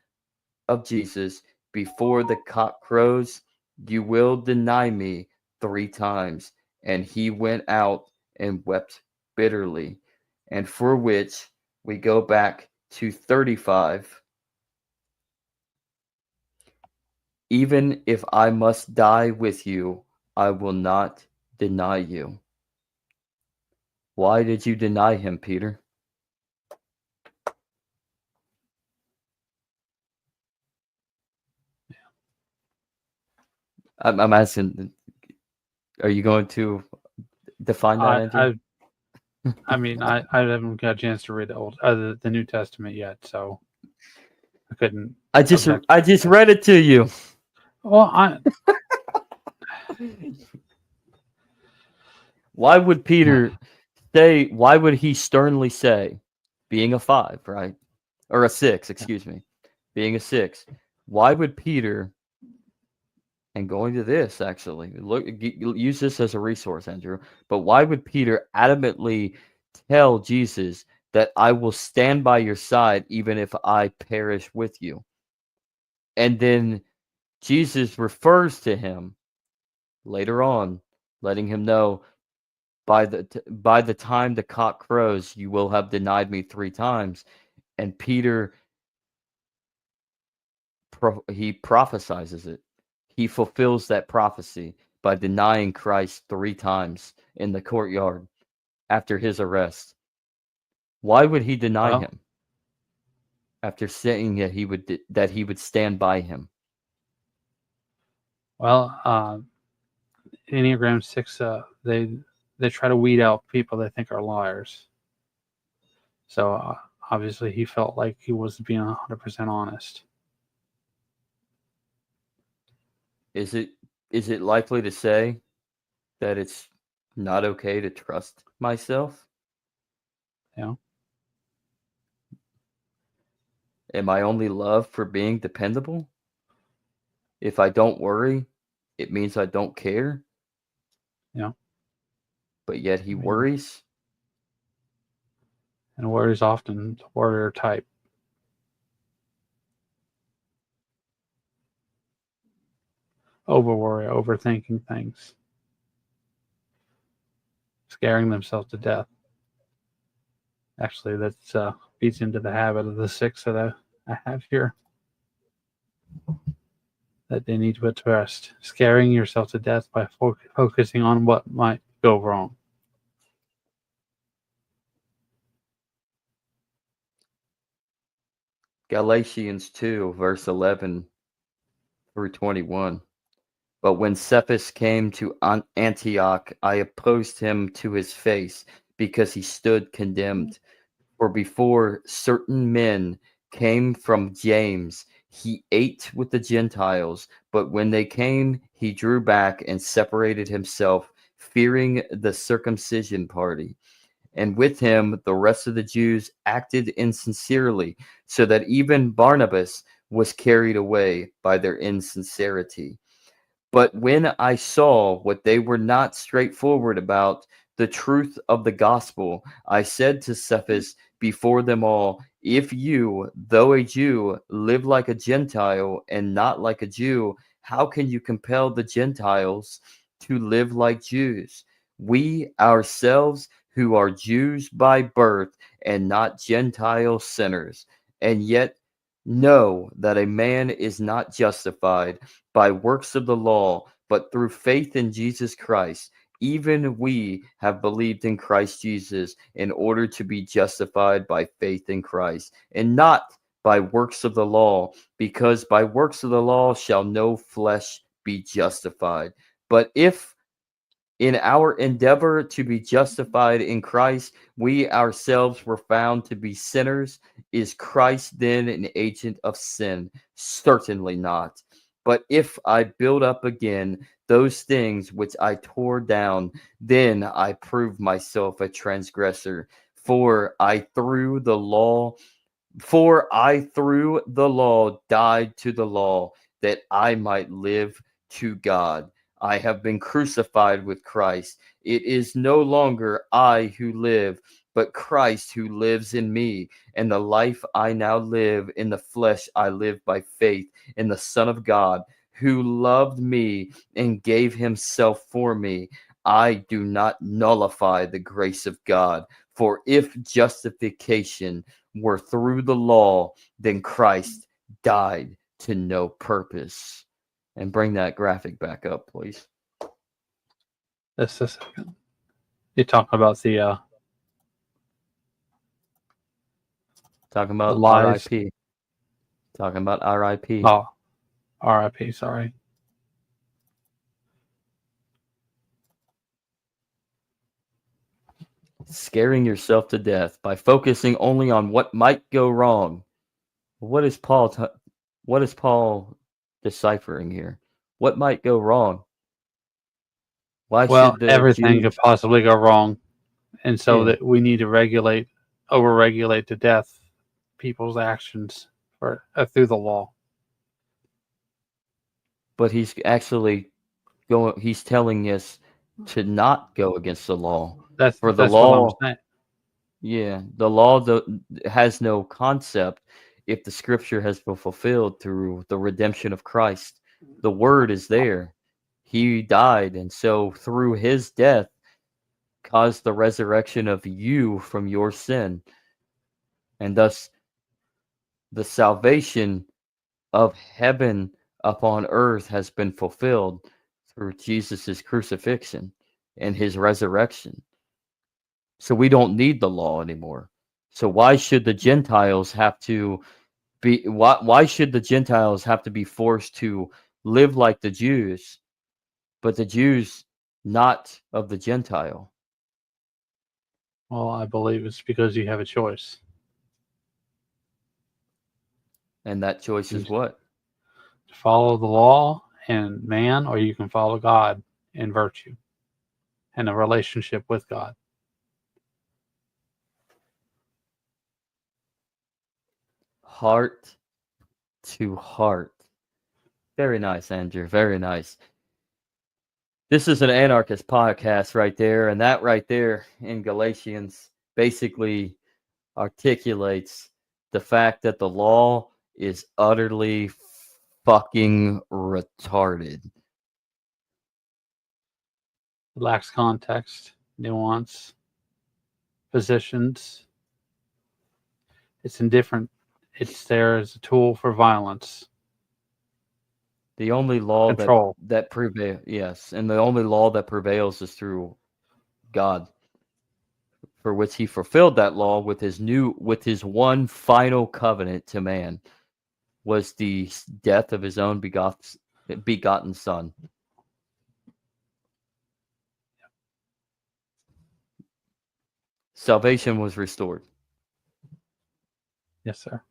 of Jesus, "Before the cock crows, you will deny me 3 times." And he went out and wept bitterly. And for which we go back to 35. "Even if I must die with you, I will not deny you." Why did you deny him, Peter? I'm asking, are you going to define that, Andrew? I mean, I haven't got a chance to read the New Testament yet, so I couldn't I just object. read it to you. Well, Why would Peter say, why would he sternly say, being a 5, right? Or a 6, excuse me, being a 6, why would Peter, and going to this actually, look, use this as a resource, Andrew, but why would Peter adamantly tell Jesus that I will stand by your side even if I perish with you? And then Jesus refers to him later on, letting him know, by the time the cock crows, you will have denied me 3 times. And Peter, he prophesizes it. He fulfills that prophecy by denying Christ 3 times in the courtyard after his arrest. Why would he deny well, him after saying that he would stand by him? well, Enneagram 6, they try to weed out people they think are liars. So obviously he felt like he wasn't being 100% honest. Is it likely to say that it's not okay to trust myself? You know? Am I only loved for being dependable? If I don't worry, it means I don't care, Yeah. but yet he I mean, worries. and worries often the warrior type. Over worry, overthinking things, scaring themselves to death. Actually, that feeds into the habit of the 6 that I have here that they need to address. Scaring yourself to death by focusing on what might go wrong. Galatians 2, verse 11 through 21. But when Cephas came to Antioch, I opposed him to his face, because he stood condemned. For before certain men came from James, he ate with the Gentiles, but when they came, he drew back and separated himself, fearing the circumcision party. And with him, the rest of the Jews acted insincerely, so that even Barnabas was carried away by their insincerity. But when I saw what they were not straightforward about, the truth of the gospel, I said to Cephas before them all, if you, though a Jew, live like a Gentile and not like a Jew, how can you compel the Gentiles to live like Jews? We ourselves, who are Jews by birth and not Gentile sinners, and yet know that a man is not justified by works of the law, but through faith in Jesus Christ. Even we have believed in Christ Jesus in order to be justified by faith in Christ, and not by works of the law, because by works of the law shall no flesh be justified. But if in our endeavor to be justified in Christ, we ourselves were found to be sinners, is Christ then an agent of sin? Certainly not. But if I build up again those things which I tore down, then I prove myself a transgressor. For I through the law died to the law, that I might live to God. I have been crucified with Christ. It is no longer I who live, but Christ who lives in me. And the life I now live in the flesh, I live by faith in the Son of God, who loved me and gave himself for me. I do not nullify the grace of God. For if justification were through the law, then Christ died to no purpose. And bring that graphic back up, please. Just a second. You talk about Talking the about lies. RIP. Talking about RIP. Oh, RIP. Sorry. Scaring yourself to death by focusing only on what might go wrong. What is Paul deciphering here? What might go wrong? Why Well, should the everything could Jews? possibly go wrong, and so Yeah, that we need to overregulate to death people's actions through the law. but he's actually going. He's telling us to not go against the law. For the That's what I'm law, saying. yeah, the law has no concept if the scripture has been fulfilled through the redemption of Christ. The word is there. He died, and so through his death caused the resurrection of you from your sin, and thus the salvation of heaven upon earth has been fulfilled through Jesus' crucifixion and his resurrection. So we don't need the law anymore. So why should the Gentiles have to why should the Gentiles have to be forced to live like the Jews, but the Jews not of the Gentile? Well, I believe it's because you have a choice. And that choice You is can what? follow the law and man, or you can follow God and virtue and a relationship with God. Heart to heart. Very nice, Andrew. Very nice. This is an anarchist podcast right there, and that right there in Galatians basically articulates the fact that the law is utterly fucking retarded. It lacks context, nuance, positions. It's indifferent. It's there as a tool for violence, The only law control. that prevails, yes, and the only law that prevails is through God, for which he fulfilled that law with his one final covenant to man, was the death of his own begotten son. Salvation was restored. Yes, sir.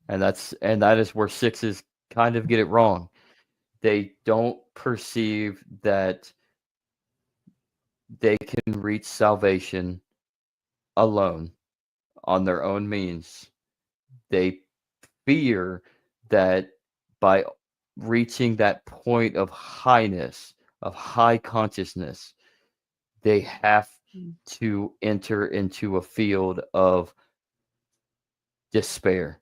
And that is where sixes kind of get it wrong. They don't perceive that they can reach salvation alone on their own means. They fear that by reaching that point of highness, of high consciousness, they have to enter into a field of despair.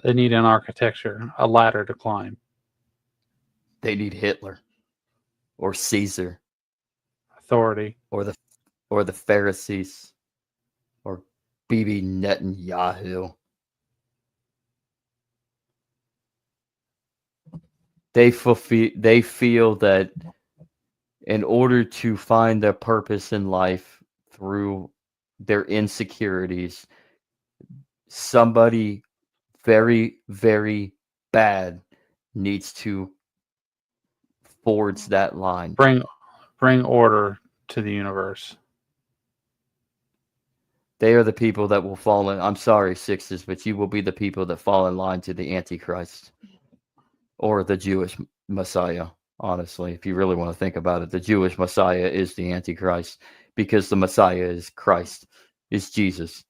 They need an architecture, a ladder to climb. They need Hitler or Caesar Authority. or the Pharisees or Bibi Netanyahu. They feel that in order to find their purpose in life through their insecurities, somebody very, very bad needs to forge that line. Bring order to the universe. They are the people that will fall in. I'm sorry, sixes, but you will be the people that fall in line to the Antichrist or the Jewish Messiah. Honestly, if you really want to think about it, the Jewish Messiah is the Antichrist because the Messiah is Christ, is Jesus.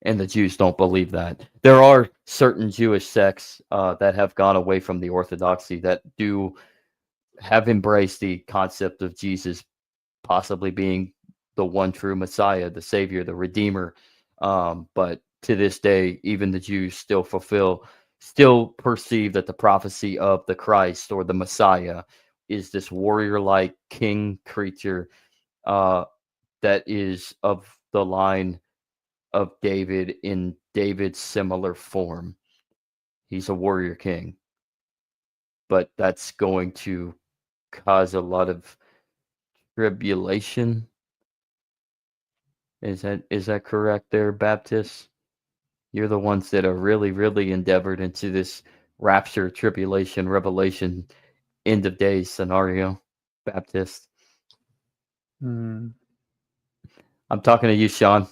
And the Jews don't believe that. There are certain Jewish sects that have gone away from the orthodoxy that do have embraced the concept of Jesus possibly being the one true Messiah, the Savior, the Redeemer. But to this day, even the Jews still perceive that the prophecy of the Christ or the Messiah is this warrior-like king creature that is of the line of David in David's similar form. He's a warrior king. But that's going to cause a lot of tribulation. Is that correct there, Baptist? You're the ones that are really, really endeavored into this rapture, tribulation, revelation, end of days scenario, Baptist. Mm. I'm talking to you, Sean.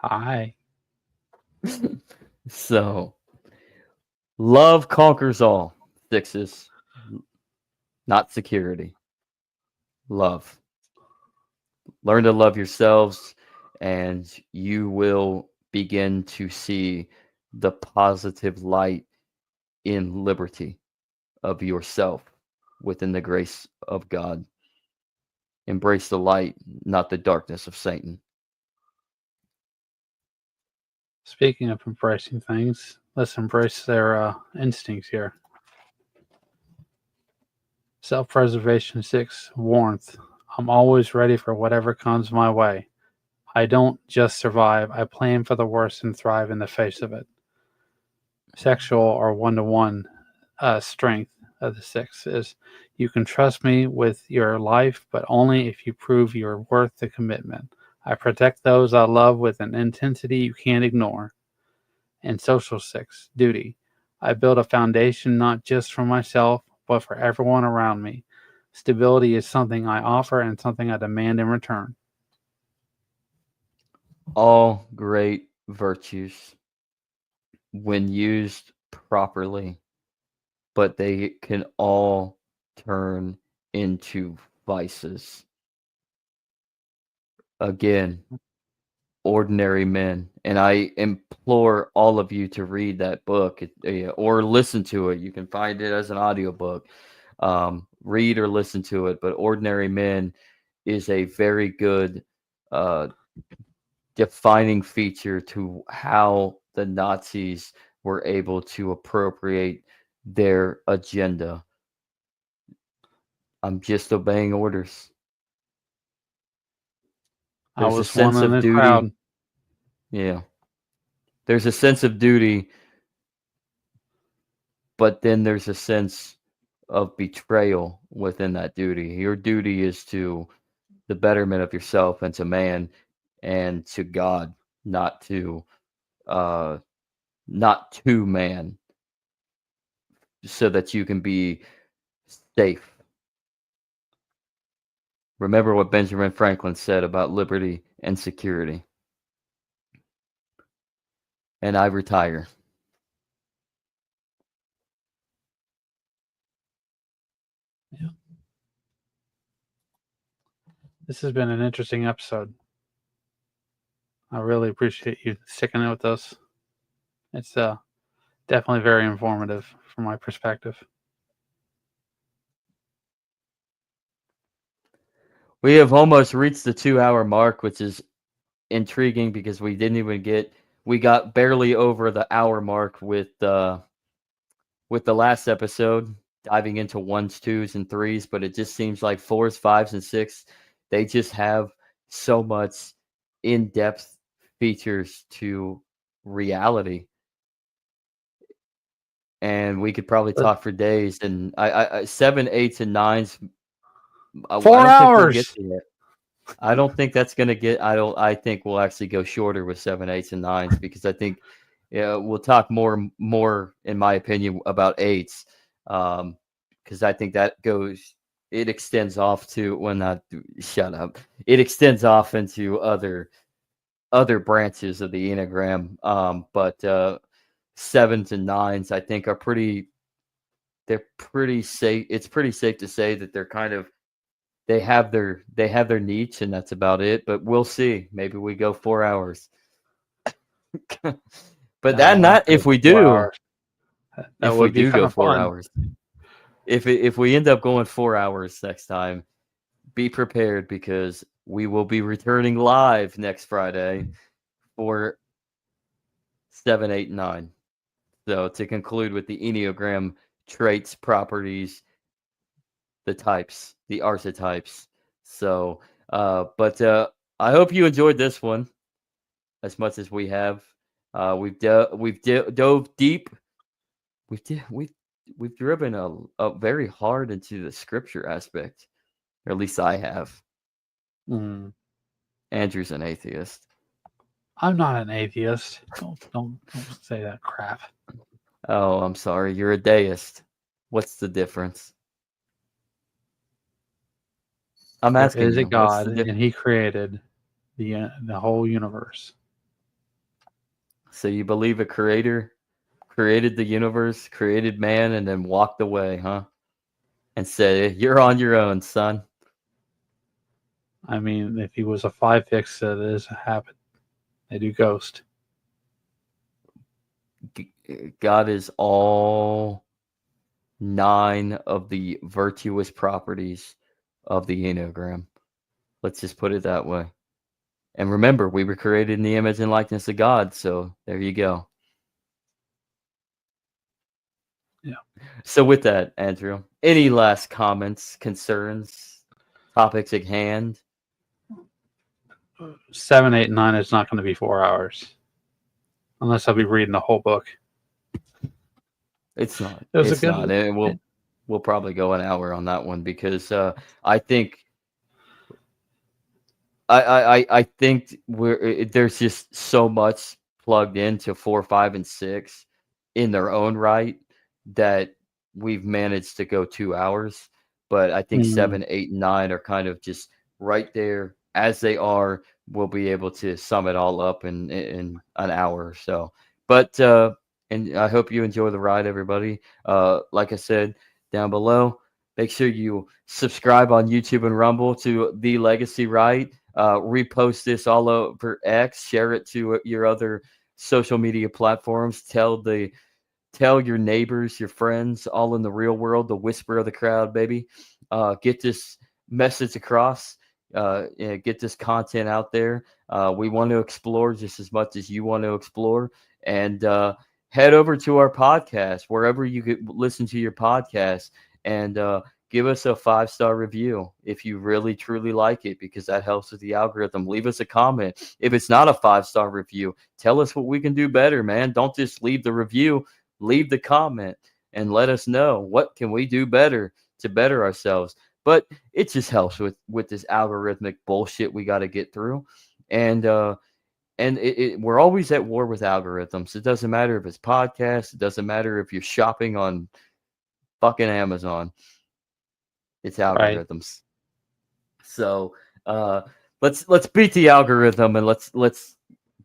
Hi. So, love conquers all. Sixes, not security. Love. Learn to love yourselves, and you will begin to see the positive light in liberty of yourself within the grace of God. Embrace the light, not the darkness of Satan. Speaking of embracing things, let's embrace their instincts here. Self-preservation 6, warmth. I'm always ready for whatever comes my way. I don't just survive, I plan for the worst and thrive in the face of it. Sexual or one-to-one strength of the 6 is you can trust me with your life, but only if you prove you're worth the commitment. I protect those I love with an intensity you can't ignore. And social 6, duty. I build a foundation not just for myself, but for everyone around me. Stability is something I offer and something I demand in return. All great virtues when used properly, but they can all turn into vices. Again, Ordinary Men. And I implore all of you to read that book or listen to it. You can find it as an audiobook. Read or listen to it. But Ordinary Men is a very good defining feature to how the Nazis were able to appropriate their agenda. I'm just obeying orders. I There's a was one sense in of the duty. crowd. Yeah. There's a sense of duty, but then there's a sense of betrayal within that duty. Your duty is to the betterment of yourself and to man and to God, not to man, so that you can be safe. Remember what Benjamin Franklin said about liberty and security. And I retire. This has been an interesting episode. I really appreciate you sticking it with us. It's definitely very informative from my perspective. We have almost reached the 2-hour mark, which is intriguing because we got barely over the hour mark with the last episode, diving into 1s, 2s, and 3s, but it just seems like 4s, 5s, and 6, they just have so much in-depth features to reality. And we could probably talk for days. And I 7, 8s, and 9s. 4 I don't think we'll get hours. to it. I don't think that's gonna get. I think we'll actually go shorter with 7, 8s, and 9s because I think we'll talk more in my opinion about 8s, because I think that goes. It extends off to shut up. It extends off into other branches of the Enneagram. But 7s and 9s I think are pretty. They're pretty safe. It's pretty safe to say that they're kind of. They have their niche, and that's about it. But we'll see. Maybe we go 4 hours. But not if we do. That If would we be do kind go of 4 fun. hours. If we end up going 4 hours next time, be prepared because we will be returning live next Friday for 7, 8, 9. So to conclude with the Enneagram traits, properties, the types, the archetypes. So, but I hope you enjoyed this one as much as we have. We've dove deep. We've driven a very hard into the scripture aspect, or at least I have. Mm. Andrew's an atheist. I'm not an atheist. Don't say that crap. Oh, I'm sorry. You're a deist. What's the difference? I'm There asking is a you. What's God, the difference? and He created the whole universe. So you believe a creator created the universe, created man, and then walked away, huh? And said, "You're on your own, son." I mean, if he was a 5-fix, that is a habit. They do ghost. God is all 9 of the virtuous properties of the Enneagram. Let's just put it that way. And remember, we were created in the image and likeness of God, so there you go. Yeah. So with that, Andrew, any last comments, concerns, topics at hand? 7, 8, and 9 is not going to be 4 hours, unless I'll be reading the whole book. It's not. It was It's not. And we'll probably go an hour on that one because I think I think there's just so much plugged into 4, 5, and 6 in their own right that we've managed to go 2 hours. But I think 7, 8, and 9 are kind of just right there as they are. We'll be able to sum it all up in an hour or so. But and I hope you enjoy the ride, everybody. Like I said, down below, make sure you subscribe on YouTube and Rumble to The Legacy Ride. repost this all over X, share it to your other social media platforms. Tell your neighbors, your friends, all in the real world, the whisper of the crowd, baby. Get this message across. Get this content out there. We want to explore just as much as you want to explore. And head over to our podcast, wherever you could listen to your podcast, and give us a 5-star review if you really, truly like it, because that helps with the algorithm. Leave us a comment. If it's not a 5-star review, tell us what we can do better, man. Don't just leave the review. Leave the comment and let us know what can we do better to better ourselves. But it just helps with this algorithmic bullshit we got to get through. And we're always at war with algorithms. It doesn't matter if it's podcasts. It doesn't matter if you're shopping on fucking Amazon. It's algorithms. Right. So let's beat the algorithm, and let's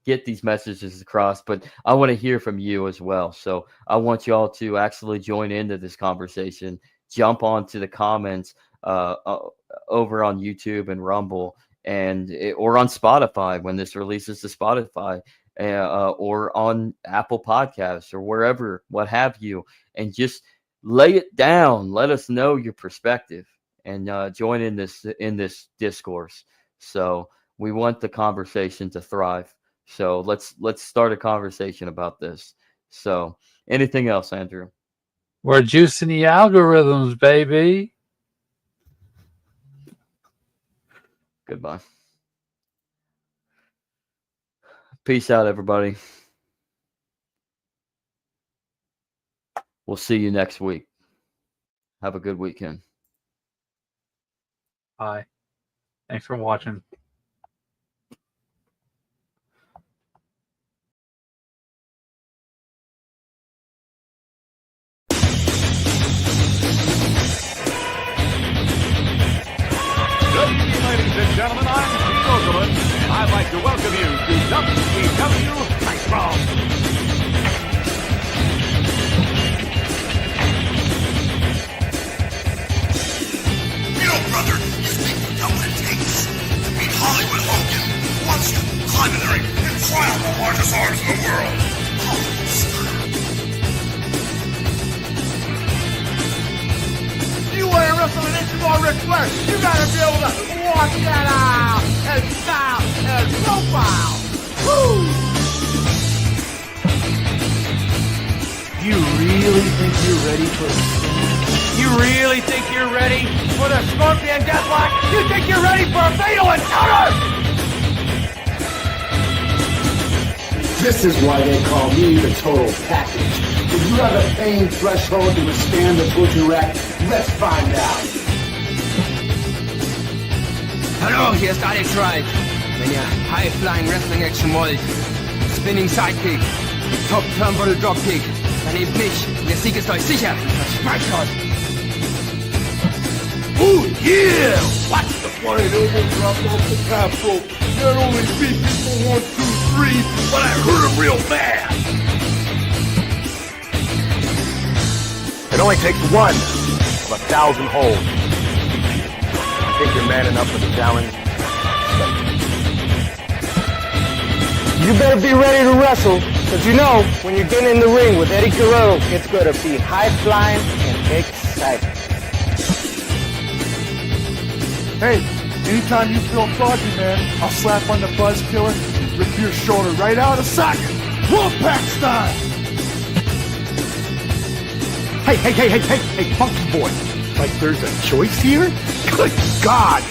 get these messages across. But I want to hear from you as well. So I want you all to actually join into this conversation. Jump onto the comments over on YouTube and Rumble, or on Spotify when this releases to Spotify, or on Apple Podcasts or wherever, what have you, and just lay it down. Let us know your perspective and join in this discourse. So we want the conversation to thrive. So let's start a conversation about this. So anything else, Andrew? We're juicing the algorithms, baby. Goodbye. Peace out, everybody. We'll see you next week. Have a good weekend. Bye. Thanks for watching. Good evening, ladies and gentlemen. I'm Steve Roosevelt. I'd like to welcome you to WCW Night Brawl. You know, brother, you think you know what it takes to beat Hollywood Hogan once you climb in the ring and fly out the largest arms in the world. You want to wrestle an inch more Ric Flair, you gotta be able to walk that out and style and profile. Woo! You really think you're ready for the You really think you're ready for the Scorpion Deathlock? You think you're ready for a fatal encounter? This is why they call me the total package. Do you have a pain threshold to withstand the butcher rack? Let's find out. Hallo, hier ist Alex Wright. Wenn ihr High-Flying Wrestling Action wollt, Spinning Sidekick, Top Turnbuckle Dropkick, dann nehmt mich. Der Sieg ist euch sicher. Versprecht euch. Oh yeah! Watch the flying elbow drop off the top rope. Not only beat people 1, 2, 3, but I hurt him real bad. It only takes one of 1,000 holds. I think you're man enough for the challenge. You better be ready to wrestle, because you know, when you're getting in the ring with Eddie Guerrero, it's going to be high-flying and exciting. Hey, anytime you feel foggy, man, I'll slap on the buzz killer, rip your shoulder right out of socket, Wolfpack style. Hey, funky boy. Like there's a choice here? Good God!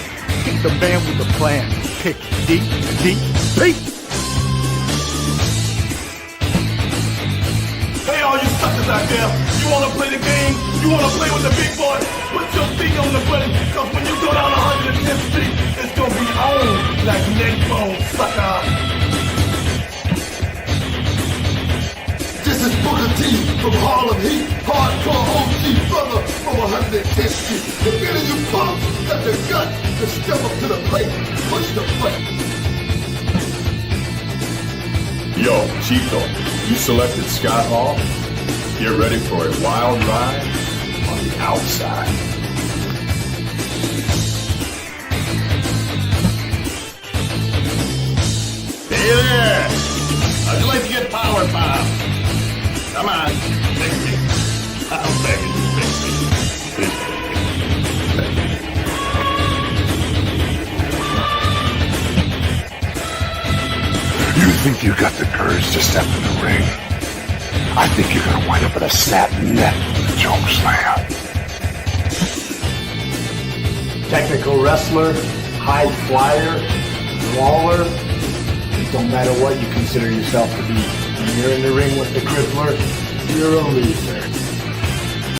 Pick the man with the plan. Pick deep. Hey, all you suckers out there, you wanna play the game? You wanna play with the big boy? Put your feet on the button, cause when you go down 110th Street, it's gonna be on like neck bone, sucker. This is Booker T from Harlem Heat, hardcore OG brother from 110th Street. If any of you punks got the gut to step up to the plate, push the button. Yo, Chico, you selected Scott Hall? Get ready for a wild ride on the outside. place to get power, pal. Come on, take me. I'm begging you, take me. Please take me. You think you got the courage to step in the ring? I think you're gonna wind up in a snap neck with a choke slam. Technical wrestler, high flyer, brawler. It don't matter what you consider yourself to be. When you're in the ring with the crippler, you're a loser.